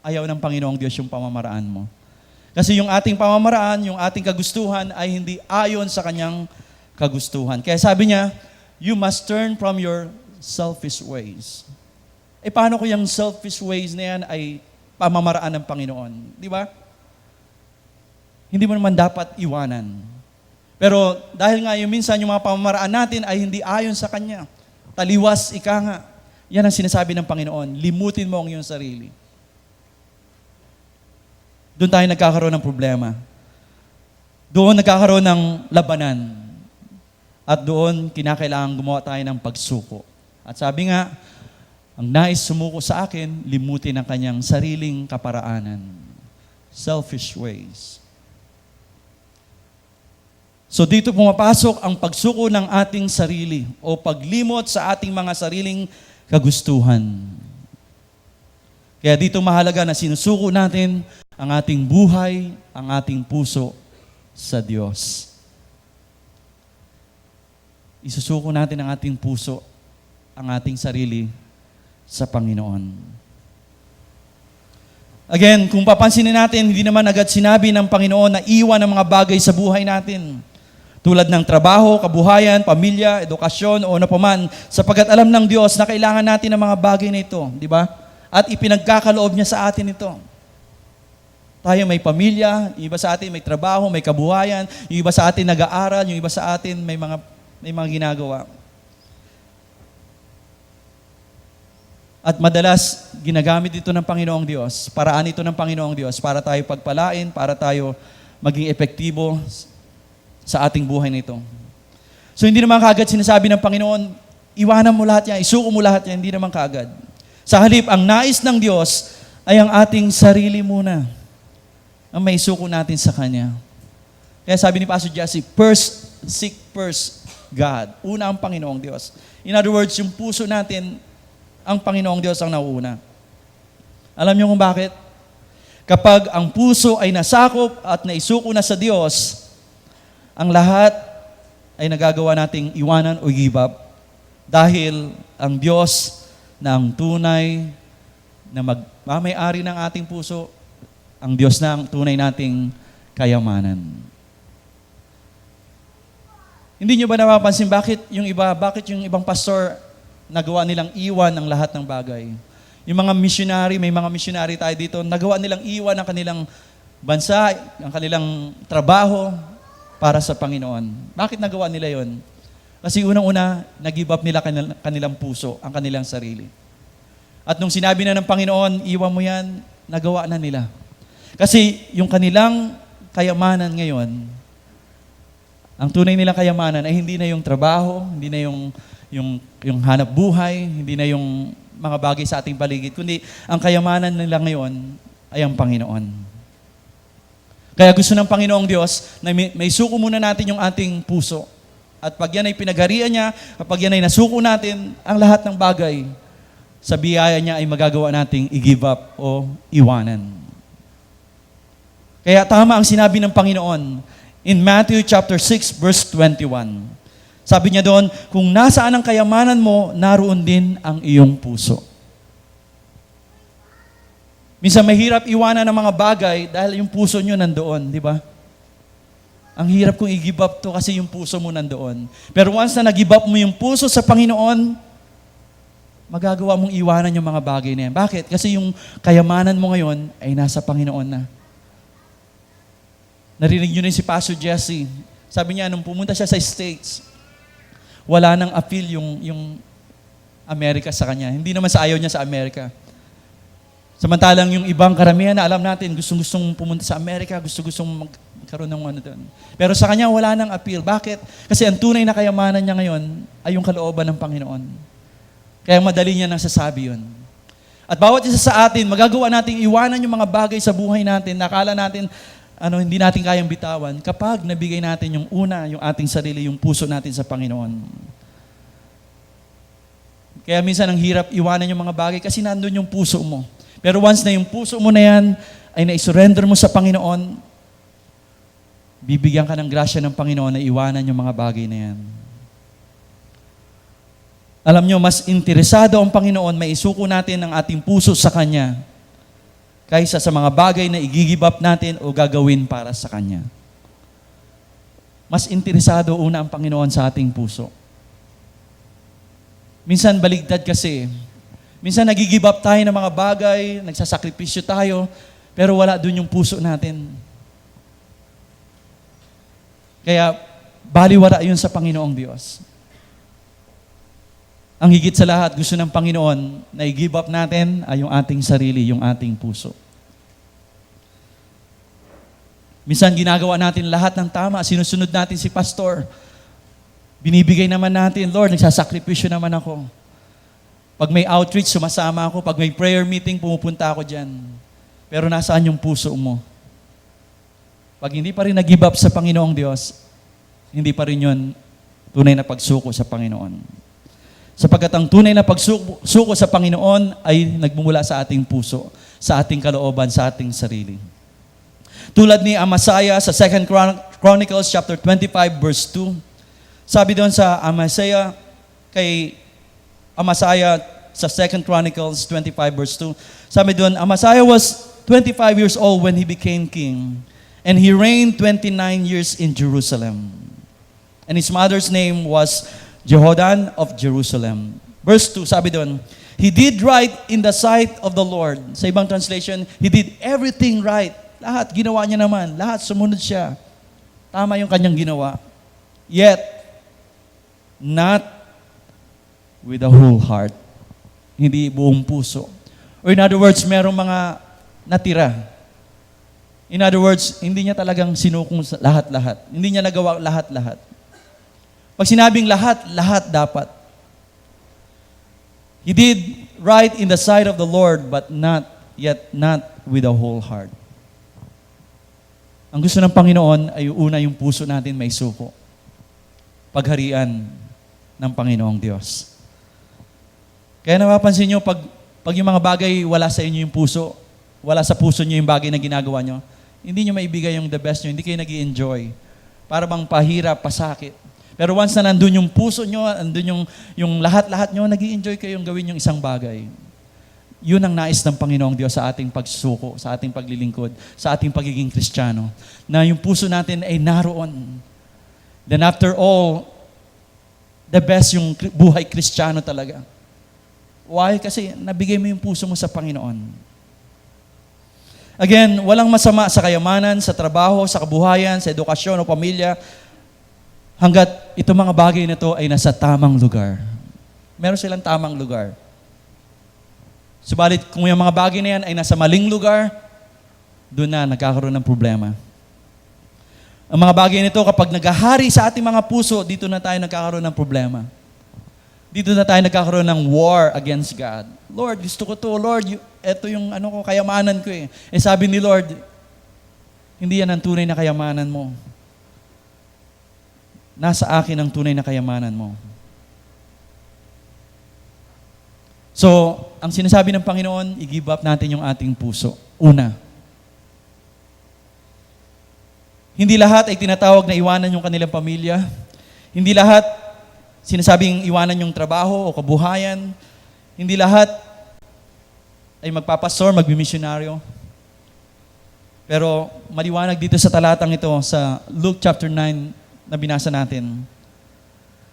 ayaw ng Panginoong Diyos yung pamamaraan mo. Kasi yung ating pamamaraan, yung ating kagustuhan ay hindi ayon sa kanyang kagustuhan. Kaya sabi niya, you must turn from your selfish ways. Paano ko yung selfish ways na yan ay pamamaraan ng Panginoon? Di ba? Hindi mo naman dapat iwanan. Pero dahil nga yung minsan yung mga pamamaraan natin ay hindi ayon sa Kanya. Taliwas, ika nga. Yan ang sinasabi ng Panginoon. Limutin mo ang iyong sarili. Doon tayo nagkakaroon ng problema. Doon nagkakaroon ng labanan. At doon kinakailangan gumawa tayo ng pagsuko. At sabi nga, ang nais sumuko sa akin, limutin ang kanyang sariling kaparaanan. Selfish ways. So dito pumapasok ang pagsuko ng ating sarili o paglimot sa ating mga sariling kagustuhan. Kaya dito mahalaga na sinusuko natin ang ating buhay, ang ating puso sa Diyos. Isusuko natin ang ating puso, ang ating sarili sa Panginoon. Again, kung papansinin natin, hindi naman agad sinabi ng Panginoon na iwan ang mga bagay sa buhay natin. Tulad ng trabaho, kabuhayan, pamilya, edukasyon, o ano paman, sapagkat alam ng Diyos na kailangan natin ng mga bagay na ito, di ba? At ipinagkakaloob niya sa atin ito. Tayo may pamilya, yung iba sa atin may trabaho, may kabuhayan, yung iba sa atin nag-aaral, yung iba sa atin may mga ginagawa. At madalas, ginagamit ito ng Panginoong Diyos, paraan ito ng Panginoong Diyos para tayo pagpalain, para tayo maging epektibo sa ating buhay na ito. So hindi naman kaagad sinasabi ng Panginoon, iwanan mo lahat yan, isuko mo lahat yan, hindi naman kaagad. Sa halip, ang nais ng Diyos ay ang ating sarili muna, ang may isuko natin sa Kanya. Kaya sabi ni Pastor Jesse, seek first God. Una ang Panginoong Diyos. In other words, yung puso natin, ang Panginoong Diyos ang nauuna. Alam niyo kung bakit? Kapag ang puso ay nasakop at naisuko na sa Diyos, ang lahat ay nagagawa nating iwanan o give up dahil ang Diyos na ang tunay na magmamay-ari ng ating puso, ang Diyos na ang tunay nating kayamanan. Hindi niyo ba napapansin bakit yung ibang pastor nagawa nilang iwan ang lahat ng bagay? Yung mga missionary, may mga missionary tayo dito, nagawa nilang iwan ang kanilang bansa, ang kanilang trabaho para sa Panginoon. Bakit nagawa nila yon? Kasi unang-una, nag-give up nila kanilang puso, ang kanilang sarili. At nung sinabi na ng Panginoon, iwan mo yan, nagawa na nila. Kasi yung kanilang kayamanan ngayon, ang tunay nilang kayamanan ay hindi na yung trabaho, hindi na yung hanap buhay, hindi na yung mga bagay sa ating paligid, kundi ang kayamanan nila ngayon ay ang Panginoon. Kaya gusto ng Panginoong Diyos na may suko muna natin yung ating puso. At pag yan ay pinagharian niya, kapag yan ay nasuko natin, ang lahat ng bagay sa biyaya niya ay magagawa nating i-give up o iwanan. Kaya tama ang sinabi ng Panginoon in Matthew chapter 6 verse 21. Sabi niya doon, kung nasaan ang kayamanan mo, naroon din ang iyong puso. Minsan mahirap iwanan ng mga bagay dahil yung puso nyo nandoon, di ba? Ang hirap kung i-give up to kasi yung puso mo nandoon. Pero once na nag-give up mo yung puso sa Panginoon, magagawa mong iwanan yung mga bagay na yan. Bakit? Kasi yung kayamanan mo ngayon ay nasa Panginoon na. Narinig nyo rin si Pastor Jesse. Sabi niya, nung pumunta siya sa States, wala nang appeal yung Amerika sa kanya. Hindi naman sa ayaw niya sa Amerika. Samantalang yung ibang karamihan na alam natin, gustong pumunta sa Amerika, gustong magkaroon ng ano doon. Pero sa kanya, wala nang appeal. Bakit? Kasi ang tunay na kayamanan niya ngayon ay yung kalooban ng Panginoon. Kaya madali niya nasasabi yun. At bawat isa sa atin, magagawa nating iwanan yung mga bagay sa buhay natin, nakala natin, hindi natin kayang bitawan kapag nabigay natin yung una, yung ating sarili, yung puso natin sa Panginoon. Kaya minsan ang hirap iwanan yung mga bagay kasi nandun yung puso mo. Pero once na yung puso mo na yan ay naisurrender mo sa Panginoon, bibigyan ka ng grasya ng Panginoon na iwanan yung mga bagay na yan. Alam nyo, mas interesado ang Panginoon, maisuko natin ang ating puso sa Kanya kaysa sa mga bagay na i-give up natin o gagawin para sa Kanya. Mas interesado una ang Panginoon sa ating puso. Minsan baligtad kasi. Minsan nag-give up tayo ng mga bagay, nagsasakripisyo tayo, pero wala dun yung puso natin. Kaya baliwala yun sa Panginoong Diyos. Ang higit sa lahat, gusto ng Panginoon na i-give up natin ay yung ating sarili, yung ating puso. Minsan ginagawa natin lahat ng tama, sinusunod natin si pastor. Binibigay naman natin, Lord, nagsasakripisyo naman ako. Pag may outreach, sumasama ako. Pag may prayer meeting, pumupunta ako dyan. Pero nasaan yung puso mo? Pag hindi pa rin nag-give up sa Panginoong Diyos, hindi pa rin yun tunay na pagsuko sa Panginoon. Sapagkat ang tunay na pagsuko sa Panginoon ay nagmumula sa ating puso, sa ating kalooban, sa ating sarili. Tulad ni Amasaya sa 2 Chronicles chapter 25 verse 2. Sabi doon sa Amasaya sa 2 Chronicles 25 verse 2. Sabi doon, Amasaya was 25 years old when he became king, and he reigned 29 years in Jerusalem. And his mother's name was Jehoadan of Jerusalem. Verse 2, sabi doon, he did right in the sight of the Lord. Sa ibang translation, he did everything right. Lahat, ginawa niya naman. Lahat, sumunod siya. Tama yung kanyang ginawa. Yet, not with the whole heart. Hindi buong puso. Or in other words, merong mga natira. In other words, hindi niya talagang sinukong lahat-lahat. Hindi niya nagawa lahat-lahat. Pag sinabing lahat, lahat dapat. He did right in the sight of the Lord, but not with the whole heart. Ang gusto ng Panginoon ay una yung puso natin may suko. Pagharian ng Panginoong Diyos. Kaya napapansin nyo, pag yung mga bagay wala sa inyo yung puso, wala sa puso nyo yung bagay na ginagawa nyo, hindi nyo maibigay yung the best nyo, hindi kayo nag-i-enjoy. Para bang pahirap, pasakit. Pero once na nandun yung puso nyo, nandun yung lahat-lahat nyo, nag-i-enjoy kayong gawin yung isang bagay. Yun ang nais ng Panginoong Diyos sa ating pagsuko, sa ating paglilingkod, sa ating pagiging Kristiyano. Na yung puso natin ay naroon. Then after all, the best yung buhay Kristiyano talaga. Why? Kasi nabigay mo yung puso mo sa Panginoon. Again, walang masama sa kayamanan, sa trabaho, sa kabuhayan, sa edukasyon o pamilya, hanggat itong mga bagay na ito ay nasa tamang lugar. Meron silang tamang lugar. Subalit, kung yung mga bagay na yan ay nasa maling lugar, doon na nagkakaroon ng problema. Ang mga bagay nito, kapag naghahari sa ating mga puso, dito na tayo nagkakaroon ng problema. Dito na tayo nagkakaroon ng war against God. Lord, gusto ko to. Lord, ito yung kayamanan ko eh. Eh sabi ni Lord, hindi yan ang tunay na kayamanan mo. Nasa akin ang tunay na kayamanan mo. So, ang sinasabi ng Panginoon, i-give up natin yung ating puso. Una. Hindi lahat ay tinatawag na iwanan yung kanilang pamilya. Hindi lahat sinasabing iwanan yung trabaho o kabuhayan. Hindi lahat ay magpapastor, magmimisyonaryo. Pero maliwanag dito sa talatang ito, sa Luke chapter 9 na binasa natin,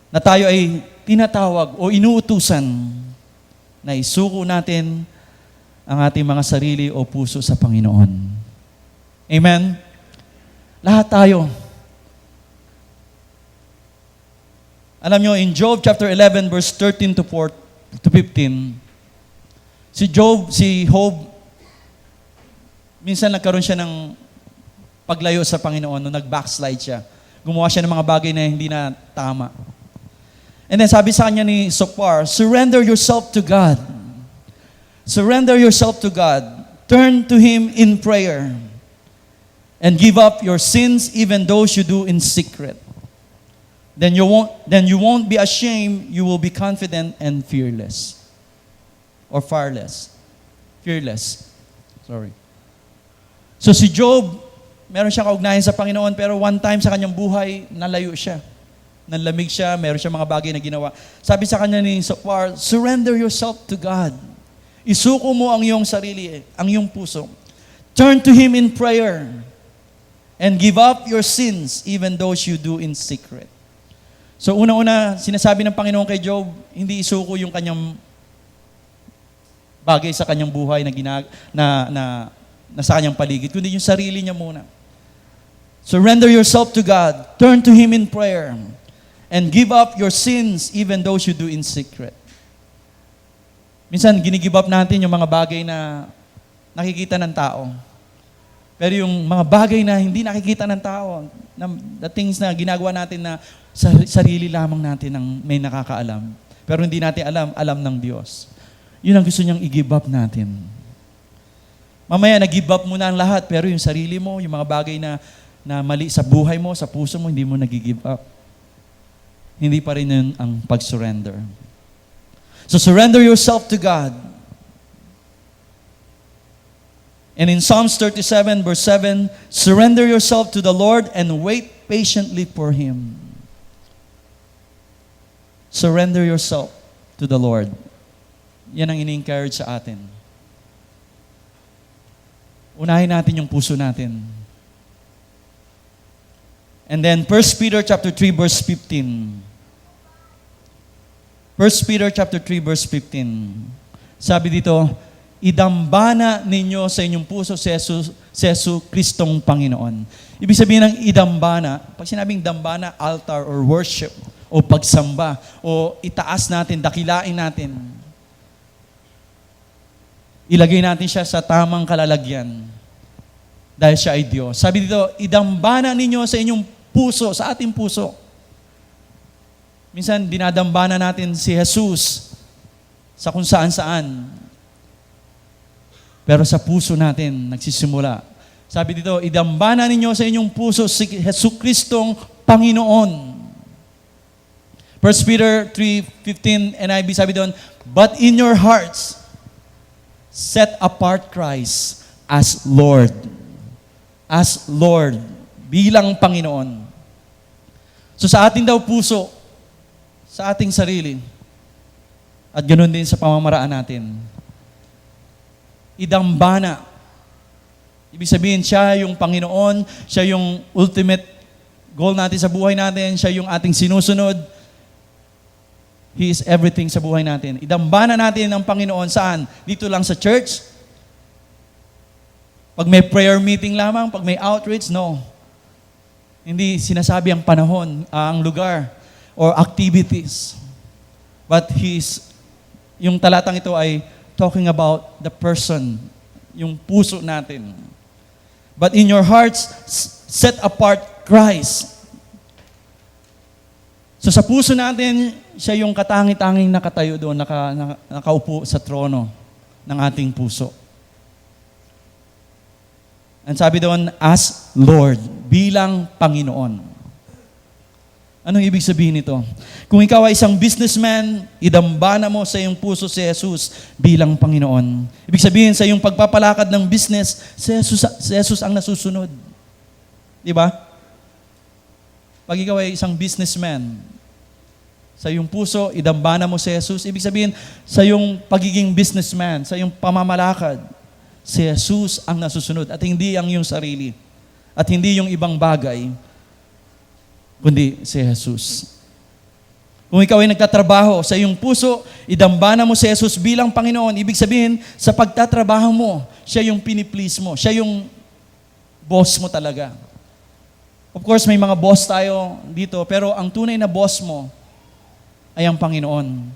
na tayo ay tinatawag o inuutusan na isuko natin ang ating mga sarili o puso sa Panginoon. Amen? Lahat tayo. Alam nyo, in Job chapter 11, verse 13 to 15, si Job, minsan nagkaroon siya ng paglayo sa Panginoon, no, nag-backslide siya. Gumawa siya ng mga bagay na hindi na tama. And then sabi sa kanya ni Sophar, surrender yourself to God. Surrender yourself to God. Turn to Him in prayer. And give up your sins, even those you do in secret. Then you won't be ashamed, you will be confident and fearless. Or farless. Fearless. Sorry. So si Job, meron siyang kaugnayan sa Panginoon, pero one time sa kanyang buhay, nalayo siya. Nanlamig siya, meron siyang mga bagay na ginawa. Sabi sa kanya ni Zophar, surrender yourself to God. Isuko mo ang iyong sarili, ang iyong puso. Turn to Him in prayer. And give up your sins, even those you do in secret. So una-una, sinasabi ng Panginoon kay Job, hindi isuko yung kanyang bagay sa kanyang buhay na sa kanyang paligid, kundi yung sarili niya muna. Surrender yourself to God. Turn to Him in prayer. And give up your sins, even those you do in secret. Minsan, ginigive up natin yung mga bagay na nakikita ng tao. Pero yung mga bagay na hindi nakikita ng tao, the things na ginagawa natin na sarili lamang natin ang may nakakaalam. Pero hindi natin alam ng Diyos. Yun ang gusto niyang i-give up natin. Mamaya, nag-give up mo na ang lahat, pero yung sarili mo, yung mga bagay na mali sa buhay mo, sa puso mo, hindi mo nag-give up. Hindi pa rin yun ang pag-surrender. So surrender yourself to God. And in Psalms 37, verse 7, surrender yourself to the Lord and wait patiently for Him. Surrender yourself to the Lord. Yan ang ini-encourage sa atin. Unahin natin yung puso natin. And then 1 Peter chapter 3 verse 15. 1 Peter chapter 3 verse 15. Sabi dito, idambana ninyo sa inyong puso si Jesus Kristong Panginoon. Ibig sabihin ng idambana, pag sinabing dambana, altar or worship o pagsamba o itaas natin, dakilain natin. Ilagay natin siya sa tamang kalalagyan dahil siya ay Diyos. Sabi dito, idambana ninyo sa inyong puso, sa ating puso. Minsan, dinadambana natin si Jesus sa kung saan-saan. Pero sa puso natin, nagsisimula. Sabi dito, idambana ninyo sa inyong puso si Jesucristong Panginoon. 1 Peter 3:15 NIV sabi doon, but in your hearts, set apart Christ as Lord. As Lord, bilang Panginoon. So sa ating daw puso, sa ating sarili, at ganoon din sa pamamaraan natin, idambana. Ibig sabihin, siya yung Panginoon, siya yung ultimate goal natin sa buhay natin, siya yung ating sinusunod. He is everything sa buhay natin. Idambana natin ang Panginoon saan? Dito lang sa church? Pag may prayer meeting lamang, pag may outreach, no. Hindi sinasabi ang panahon, ang lugar, or activities. But yung talatang ito ay talking about the person, yung puso natin. But in your hearts, set apart Christ. So sa puso natin, siya yung katangi-tanging nakatayo doon, nakaupo sa trono ng ating puso. And sabi doon, as Lord, bilang Panginoon. Anong ibig sabihin nito? Kung ikaw ay isang businessman, idambana mo sa iyong puso si Jesus bilang Panginoon. Ibig sabihin sa iyong pagpapalakad ng business, si Jesus ang nasusunod. Di ba? Pag ikaw ay isang businessman, sa iyong puso, idambana mo si Jesus. Ibig sabihin, sa iyong pagiging businessman, sa iyong pamamalakad, si Jesus ang nasusunod at hindi ang iyong sarili. At hindi yung ibang bagay, kundi si Jesus. Kung ikaw ay nagtatrabaho sa iyong puso, idambana mo si Jesus bilang Panginoon. Ibig sabihin, sa pagtatrabaho mo, siya yung piniplease mo. Siya yung boss mo talaga. Of course, may mga boss tayo dito, pero ang tunay na boss mo ay ang Panginoon.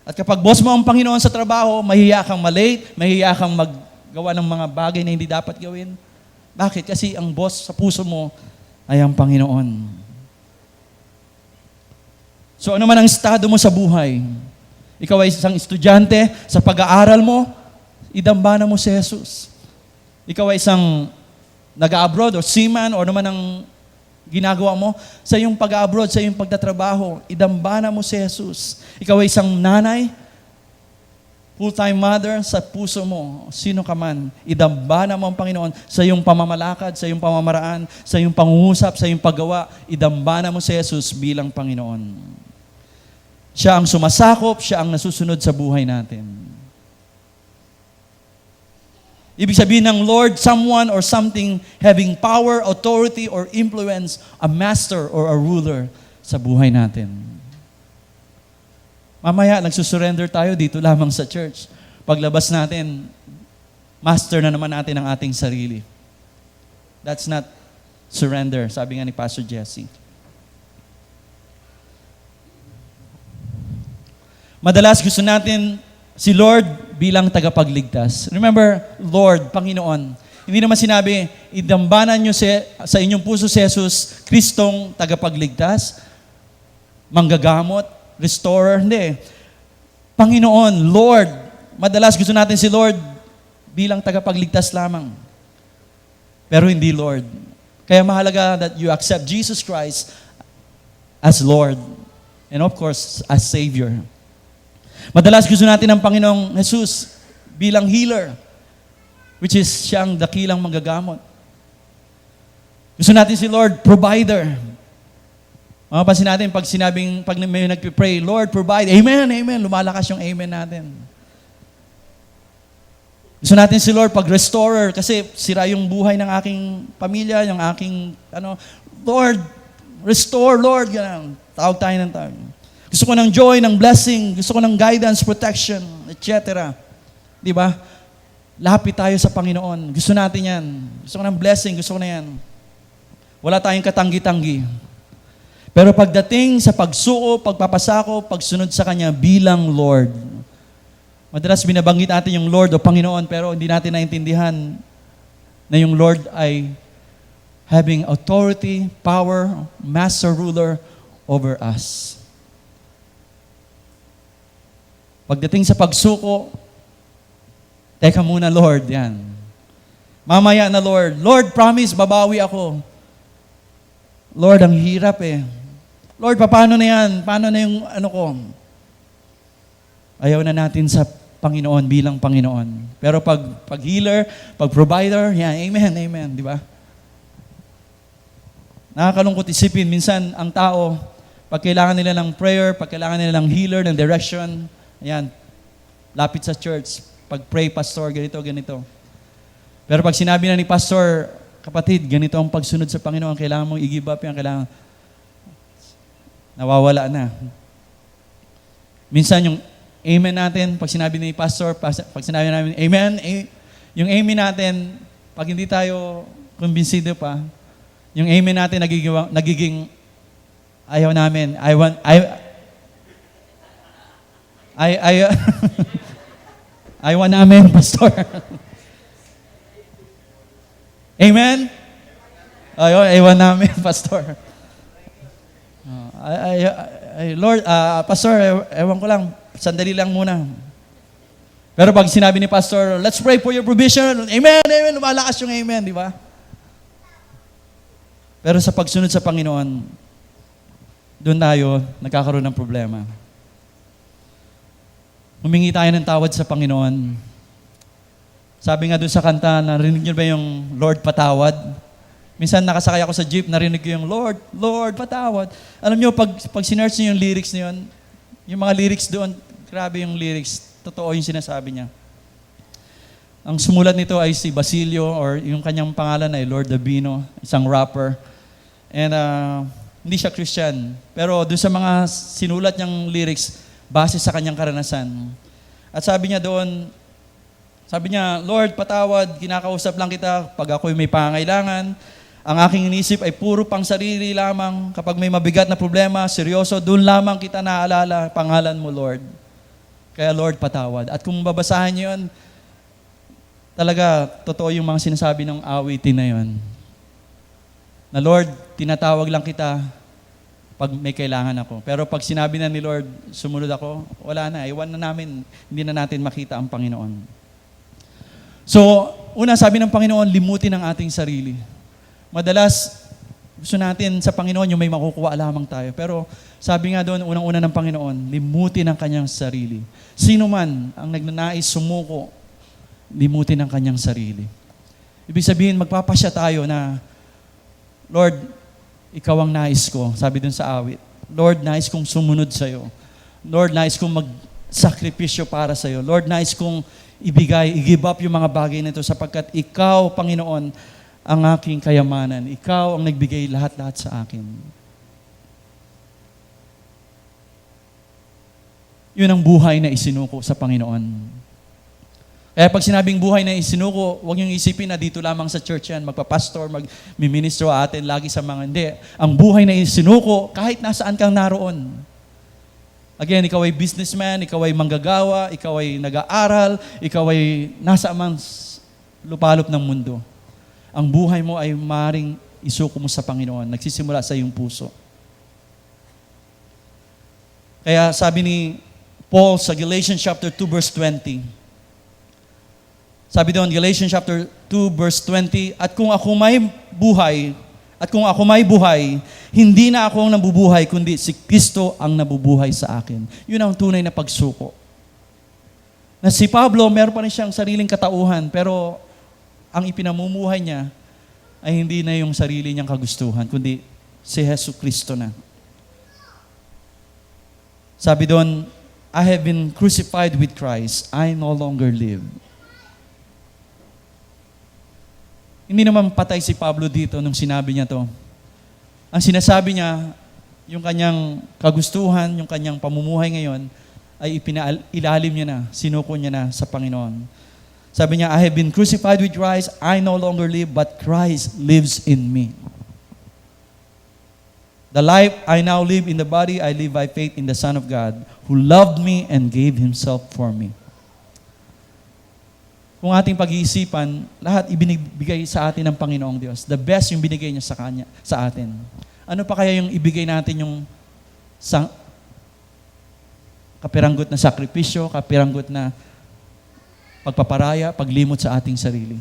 At kapag boss mo ang Panginoon sa trabaho, mahihiya kang malate, mahihiya kang maggawa ng mga bagay na hindi dapat gawin. Bakit? Kasi ang boss sa puso mo ay ang Panginoon. So ano man ang estado mo sa buhay, ikaw ay isang estudyante, sa pag-aaral mo, idambana mo si Jesus. Ikaw ay isang nag-abroad o seaman o ano man ang ginagawa mo, sa iyong pag-abroad, sa iyong pagtatrabaho, idambana mo si Jesus. Ikaw ay isang nanay, full-time mother sa puso mo, sino ka man, idambana mo ang Panginoon sa iyong pamamalakad, sa iyong pamamaraan, sa iyong pangungusap, sa iyong paggawa, idambana mo si Jesus bilang Panginoon. Siya ang sumasakop, siya ang nasusunod sa buhay natin. Ibig sabihin ng Lord, someone or something having power, authority, or influence, a master or a ruler sa buhay natin. Mamaya, nagsusurrender tayo dito lamang sa church. Paglabas natin, master na naman natin ang ating sarili. That's not surrender, sabi nga ni Pastor Jesse. Madalas gusto natin si Lord bilang tagapagligtas. Remember, Lord, Panginoon. Hindi naman sinabi, idambanan nyo sa inyong puso si Jesus, Kristong tagapagligtas, manggagamot, restorer, hindi. Panginoon, Lord. Madalas gusto natin si Lord bilang tagapagligtas lamang. Pero hindi Lord. Kaya mahalaga that you accept Jesus Christ as Lord. And of course, as Savior. Madalas gusto natin ang Panginoong Jesus bilang healer, which is siyang dakilang manggagamot. Gusto natin si Lord provider. Mapapansin natin, pag may nagpipray, Lord, provide. Amen, amen. Lumalakas yung amen natin. Gusto natin si Lord pag-restorer kasi sira yung buhay ng aking pamilya, yung aking, Lord, restore, Lord. Ganun. Tawag tayo ng tawag. Gusto ko ng joy, ng blessing. Gusto ko ng guidance, protection, etc. Di ba? Lapit tayo sa Panginoon. Gusto natin yan. Gusto ko ng blessing, gusto ko na yan. Wala tayong katanggi-tanggi. Pero pagdating sa pagsuko, pagpapasako, pagsunod sa Kanya bilang Lord, madalas binabanggit natin yung Lord o Panginoon, pero hindi natin naintindihan na yung Lord ay having authority, power, master ruler over us. Pagdating sa pagsuko, teka muna Lord, yan. Mamaya na Lord, Lord promise, babawi ako. Lord, ang hirap eh. Lord, paano na yan? Paano na yung ko? Ayaw na natin sa Panginoon bilang Panginoon. Pero pag healer, pag provider, yan, amen, amen, di ba? Nakakalungkot isipin, minsan ang tao, pag kailangan nila ng prayer, pag kailangan nila ng healer, ng direction, ayan, lapit sa church, pag pray, pastor, ganito, ganito. Pero pag sinabi na ni pastor, kapatid, ganito ang pagsunod sa Panginoon, kailangan mong i-give up yan, kailangan, nawawala na. Minsan yung amen natin, pag sinabi ni pastor, pag sinabi namin amen, yung amen natin, pag hindi tayo kumbinsido pa, yung amen natin nagiging ayaw namin. I want namin, pastor. Amen? Ayun, ayaw namin, pastor. Lord, pastor, ewan ko lang, sandali lang muna. Pero pag sinabi ni pastor, let's pray for your provision, amen, amen, lumalakas yung amen, di ba? Pero sa pagsunod sa Panginoon, doon tayo nagkakaroon ng problema. Humingi tayo ng tawad sa Panginoon. Sabi nga doon sa kanta, narinig niyo ba yung Lord patawad? Minsan nakasakay ako sa jeep, narinig ko yung Lord, Lord patawad. Alam niyo, pag sinearch niyo yung lyrics na yun, yung mga lyrics doon, grabe yung lyrics. Totoo yung sinasabi niya. Ang sumulat nito ay si Basilio, or yung kanyang pangalan ay Lord Davino, isang rapper. And hindi siya Christian. Pero doon sa mga sinulat niyang lyrics, base sa kanyang karanasan. At sabi niya doon, Lord, patawad, kinakausap lang kita pag ako'y may pangailangan. Ang aking inisip ay puro pang sarili lamang. Kapag may mabigat na problema, seryoso, doon lamang kita naalala, pangalan mo, Lord. Kaya Lord, patawad. At kung babasahin niyo yun, talaga, totoo yung mga sinasabi ng awitin na yun. Na Lord, tinatawag lang kita pag may kailangan ako. Pero pag sinabi na ni Lord, sumunod ako, wala na. Iwan na namin, hindi na natin makita ang Panginoon. So, una sabi ng Panginoon, limutin ang ating sarili. Madalas, Gusto natin sa Panginoon yung may makukuha lamang tayo. Pero sabi nga doon, unang-una ng Panginoon, limutin ang kanyang sarili. Sino man ang nagnanais sumuko, limutin ang kanyang sarili. Ibig sabihin, magpapasya tayo na, Lord, ikaw ang nais ko. Sabi doon sa awit, Lord, nais kong sumunod sa'yo. Lord, nais kong magsakripisyo para sa'yo. Lord, nais kong i-give up yung mga bagay na ito sapagkat ikaw, Panginoon, ang aking kayamanan. Ikaw ang nagbigay lahat-lahat sa akin. Yun ang buhay na isinuko sa Panginoon. Kaya pag sinabing buhay na isinuko, huwag niyong isipin na dito lamang sa church yan, magpapastor, mag-ministro atin lagi sa mga hindi. Ang buhay na isinuko, kahit nasaan kang naroon. Again, ikaw ay businessman, ikaw ay manggagawa, ikaw ay nag-aaral, ikaw ay nasa amang lupalop ng mundo. Ang buhay mo ay maaaring isuko mo sa Panginoon. Nagsisimula sa iyong puso. Kaya sabi ni Paul sa Galatians chapter 2 verse 20. Sabi doon, Galatians chapter 2 verse 20, at kung ako may buhay, hindi na ako ang nabubuhay, kundi si Kristo ang nabubuhay sa akin. Yun ang tunay na pagsuko. Na si Pablo, meron pa rin siyang sariling katauhan, pero ang ipinamumuhay niya ay hindi na yung sarili niyang kagustuhan, kundi si Hesus Kristo na. Sabi doon, I have been crucified with Christ. I no longer live. Hindi naman patay si Pablo dito nung sinabi niya to. Ang sinasabi niya, yung kanyang kagustuhan, yung kanyang pamumuhay ngayon, ay ilalim niya na, sinuko niya na sa Panginoon. Sabi niya, I have been crucified with Christ, I no longer live, but Christ lives in me. The life I now live in the body, I live by faith in the Son of God, who loved me and gave Himself for me. Kung ating pag-iisipan, lahat ibinibigay sa atin ng Panginoong Diyos. The best yung binigay niya sa atin. Ano pa kaya yung ibigay natin yung kapiranggot na sakripisyo, kapiranggot na pagpaparaya, paglimot sa ating sarili?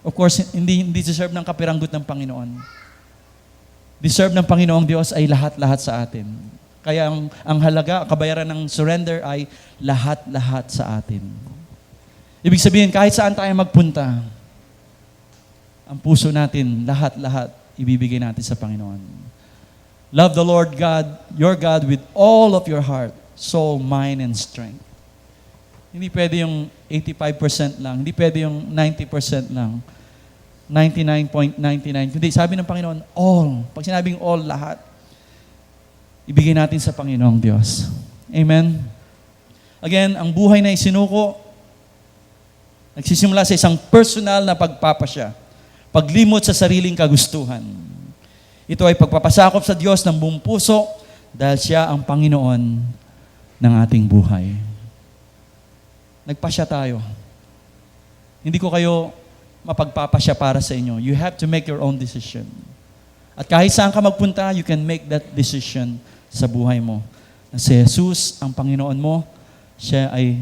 Of course, hindi deserve ng kapiranggot ng Panginoon. Deserve ng Panginoong Diyos ay lahat-lahat sa atin. Kaya ang halaga, kabayaran ng surrender ay lahat-lahat sa atin. Ibig sabihin, kahit saan tayo magpunta, ang puso natin, lahat-lahat, ibibigay natin sa Panginoon. Love the Lord God, your God, with all of your heart, soul, mind, and strength. Hindi pwede yung 85% lang, hindi pwede yung 90% lang, 99.99. Hindi, sabi ng Panginoon, all. Pag sinabing all, lahat, ibigay natin sa Panginoong Diyos. Amen? Again, ang buhay na isinuko, nagsisimula sa isang personal na pagpapasya. Paglimot sa sariling kagustuhan. Ito ay pagpapasakop sa Diyos ng buong puso dahil siya ang Panginoon ng ating buhay. Nagpasya tayo. Hindi ko kayo mapagpapasya para sa inyo. You have to make your own decision. At kahit saan ka magpunta, you can make that decision sa buhay mo. Na si Jesus, ang Panginoon mo, siya ay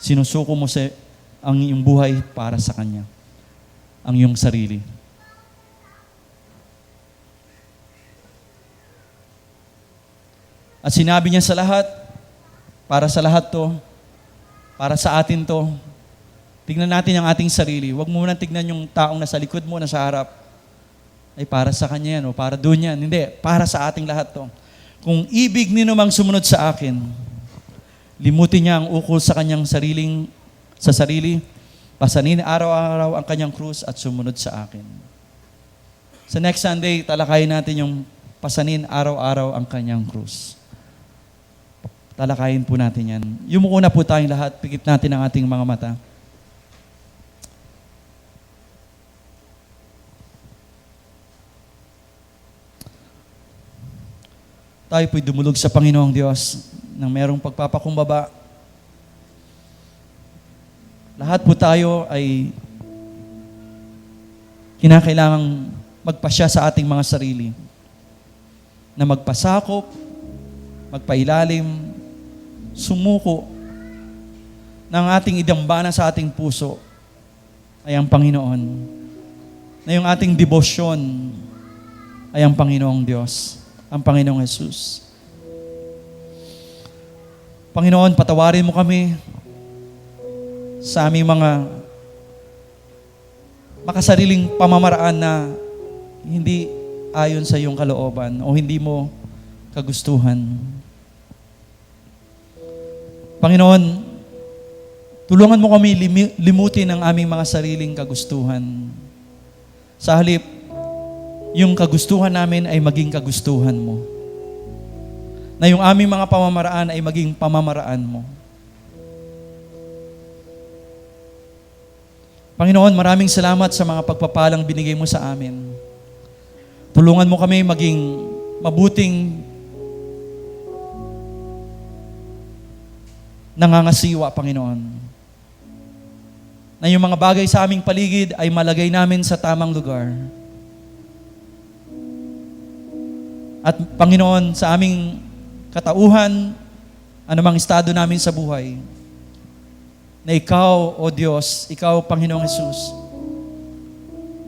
sinusuko mo sa ang iyong buhay para sa Kanya. Ang iyong sarili. At sinabi niya sa lahat, para sa lahat to, para sa atin to, tignan natin ang ating sarili. Huwag mo muna tignan yung taong nasa likod mo, nasa harap. Ay para sa kanya yan o para doon yan. Hindi, para sa ating lahat to. Kung ibig nino mang sumunod sa akin, limutin niya ang ukol sa kanyang sarili, pasanin araw-araw ang kanyang krus at sumunod sa akin. Sa next Sunday, talakayin natin yung pasanin araw-araw ang kanyang krus. Talakayin po natin yan. Yumuko na po tayong lahat, pikit natin ang ating mga mata. Tayo po'y dumulog sa Panginoong Diyos nang merong pagpapakumbaba. Lahat po tayo ay kinakailangang magpasya sa ating mga sarili na magpasakop, magpailalim, sumuko ng ating idambana sa ating puso ay ang Panginoon. Na yung ating debosyon ay ang Panginoong Diyos, ang Panginoong Jesus. Panginoon, patawarin mo kami sa aming mga makasariling pamamaraan na hindi ayon sa iyong kalooban o hindi mo kagustuhan. Panginoon, tulungan mo kami limutin ang aming mga sariling kagustuhan. Sa halip, yung kagustuhan namin ay maging kagustuhan mo. Na yung aming mga pamamaraan ay maging pamamaraan mo. Panginoon, maraming salamat sa mga pagpapalang binigay mo sa amin. Tulungan mo kami maging mabuting nangangasiwa, Panginoon. Na yung mga bagay sa aming paligid ay malagay namin sa tamang lugar. At Panginoon, sa aming katauhan, anumang estado namin sa buhay, na Ikaw, O Diyos, Ikaw, Panginoong Jesus,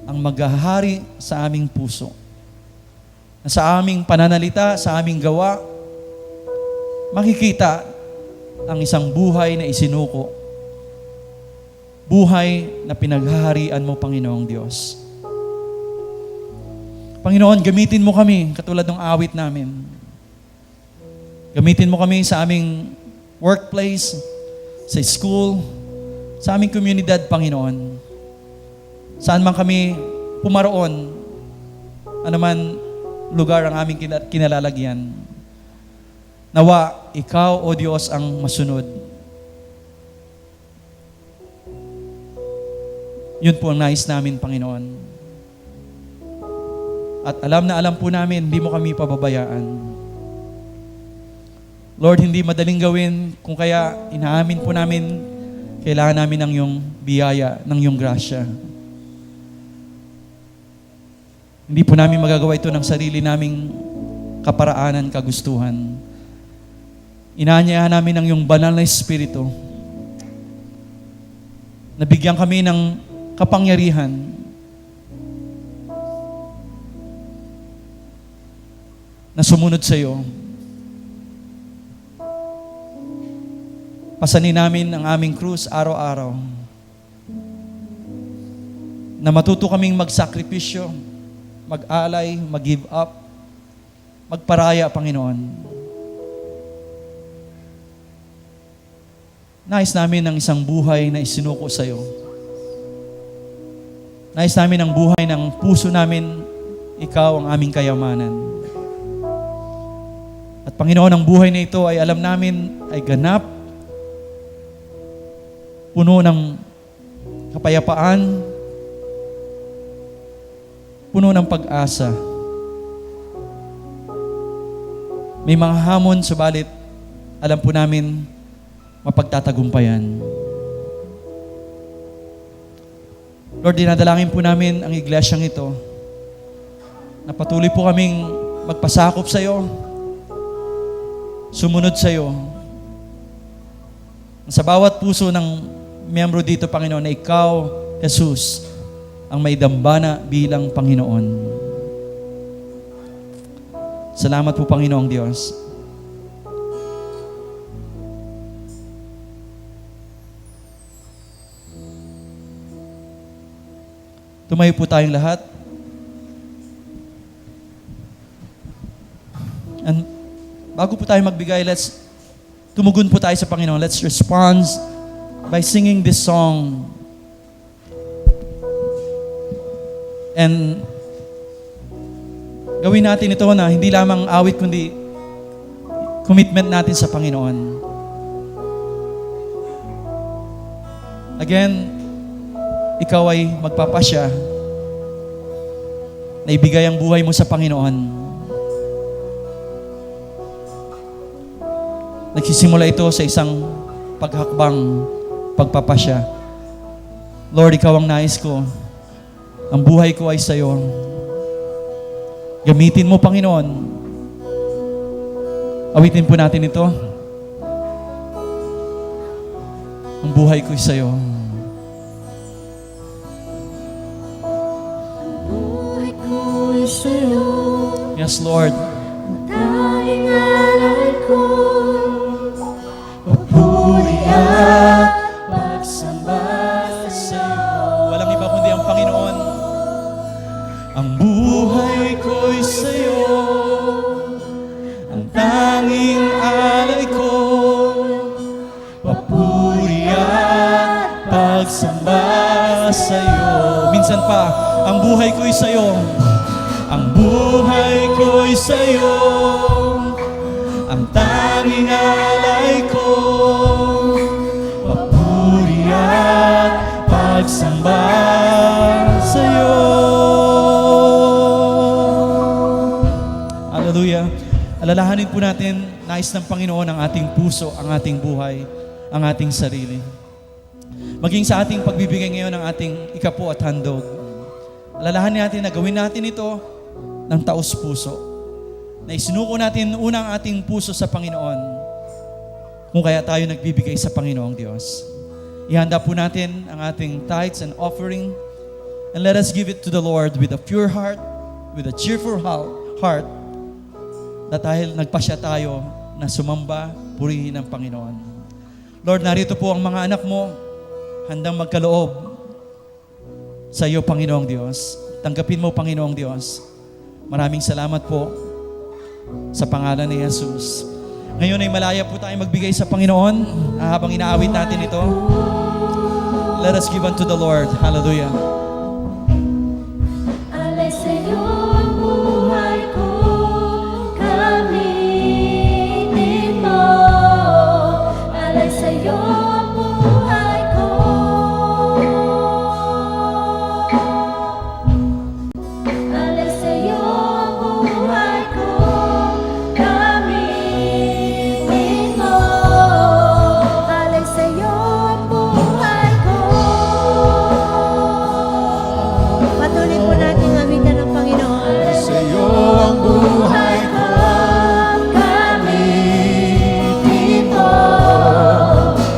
ang maghahari sa aming puso. Na sa aming pananalita, sa aming gawa, makikita ang isang buhay na isinuko. Buhay na pinaghaharian mo, Panginoong Diyos. Panginoon, gamitin mo kami katulad ng awit namin. Gamitin mo kami sa aming workplace, sa school, sa aming komunidad, Panginoon. Saan man kami pumaroon, anuman lugar ang aming kinalalagyan. Nawa, Ikaw, O Diyos, ang masunod. Yun po ang nais namin, Panginoon. At alam na alam po namin, hindi mo kami pababayaan. Lord, hindi madaling gawin, kung kaya inaamin po namin, kailangan namin ng iyong biyaya, ng iyong grasya. Hindi po namin magagawa ito ng sarili naming kaparaanan, kagustuhan. Inaanyayahan namin ng iyong banal na Espiritu. Nabigyan kami ng kapangyarihan na sumunod sa iyo. Pasanin namin ang aming krus araw-araw. Na matuto kaming magsakripisyo, mag-alay, mag-give up, magparaya, Panginoon. Nais namin ng isang buhay na isinuko sa iyo. Nais namin ang buhay ng puso namin, Ikaw ang aming kayamanan. At Panginoon, ang buhay na ito ay alam namin ay ganap, puno ng kapayapaan, puno ng pag-asa. May mga hamon, subalit alam po namin mapagtatagumpayan. Lord, dinadalangin po namin ang iglesyang ito na patuloy po kaming magpasakop sa iyo, sumunod sa iyo. Sa bawat puso ng miyembro dito, Panginoon, na Ikaw, Jesus, ang may dambana bilang Panginoon. Salamat po, Panginoong Diyos. Tumayo po tayong lahat. And bago po tayo magbigay, tumugon po tayo sa Panginoon. Let's respond by singing this song. And gawin natin ito na hindi lamang awit, kundi commitment natin sa Panginoon. Again, ikaw ay magpapasya na ibigay ang buhay mo sa Panginoon. Nagsisimula ito sa isang paghakbang, pagpapasya. Lord, Ikaw ang nais ko. Ang buhay ko ay sa iyo. Gamitin mo, Panginoon. Awitin po natin ito. Ang buhay ko ay sa iyo. Buhay ko ay sa'yo. Yes, Lord. Tanging alay ko, Papuri at pagsamba sa'yo. Walang iba kundi ang Panginoon. Ang buhay ko'y sa'yo. Ang tanging alay ko. Papuri at pagsamba sa'yo. Minsan pa, ang buhay ko'y sa'yo. Ang buhay ko'y sa'yo. Ang tanging alay ko. Papuri at pagsamba sa'yo. Hallelujah. Alalahanin po natin, nais ng Panginoon ang ating puso, ang ating buhay, ang ating sarili. Maging sa ating pagbibigay ngayon ng ating ikapo at handog. Alalahanin natin na gawin natin ito ng taos puso. Na isinuko natin unang ating puso sa Panginoon. Kung kaya tayo nagbibigay sa Panginoong Diyos. Ihanda po natin ang ating tithes and offering. And let us give it to the Lord with a pure heart, with a cheerful heart. Na dahil nagpasya tayo na sumamba, purihin ang Panginoon. Lord, narito po ang mga anak mo, handang magkaloob sa iyo, Panginoong Diyos. Tanggapin mo, Panginoong Diyos. Maraming salamat po sa pangalan ni Jesus. Ngayon ay malaya po tayo magbigay sa Panginoon habang inaawit natin ito. Let us give unto the Lord. Hallelujah. alay sa'yo ang buhay ko, gamitin mo. Alay sa'yo ang buhay ko. Alay sa'yo ang buhay ko, gamitin mo. Alay sa'yo ang buhay ko. Patuloy po natin awitan ng Panginoon. Sa'yo ang buhay ko, Gamitin mo.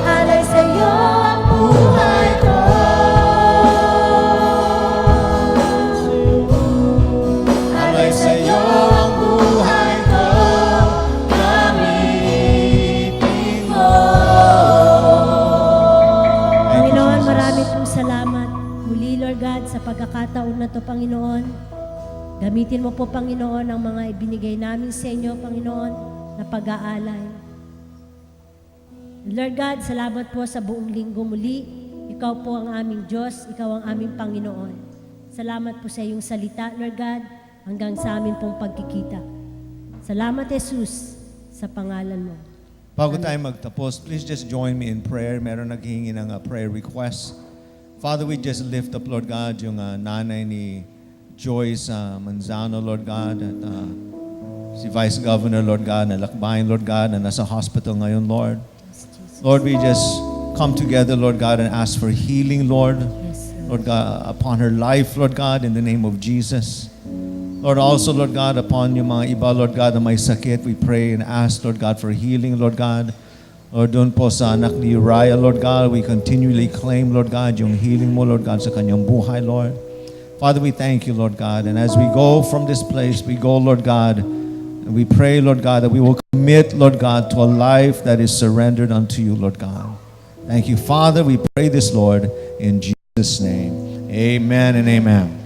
Alay sa'yo ang buhay ko. alay sa'yo ang buhay ko, gamitin mo. Panginoon, marami pong salamat. Muli, Lord God, sa pagkakataon na to, Panginoon. Gamitin mo po, Panginoon, ang mga ibinigay namin sa inyo, Panginoon, na pag-aalay. Lord God, salamat po sa buong linggo muli. Ikaw po ang aming Diyos, Ikaw ang aming Panginoon. Salamat po sa iyong salita, Lord God, hanggang sa amin pong pagkikita. Salamat, Jesus, sa pangalan mo. Bago tayo magtapos, please just join me in prayer. Meron naghihingi ng prayer request. Father, we just lift up, Lord God, yung nanay ni Joyce Manzano, Lord God, at si Vice Governor, Lord God, na lakbayin, Lord God, na nasa hospital ngayon, Lord. Lord, we just come together, Lord God, and ask for healing, Lord. Yes, Lord God, upon her life, Lord God, in the name of Jesus. Lord, also, Lord God, upon yung mga iba, Lord God, na may sakit, we pray and ask, Lord God, for healing, Lord God. Lord, doon po sa anak ni Uriah, Lord God, we continually claim, Lord God, yung healing mo, Lord God, sa kanyang buhay, Lord. Father, we thank you, Lord God, and as we go from this place, we go, Lord God, and we pray, Lord God, that we will commit, Lord God, to a life that is surrendered unto you, Lord God. Thank you, Father. We pray this, Lord, in Jesus' name. Amen and amen.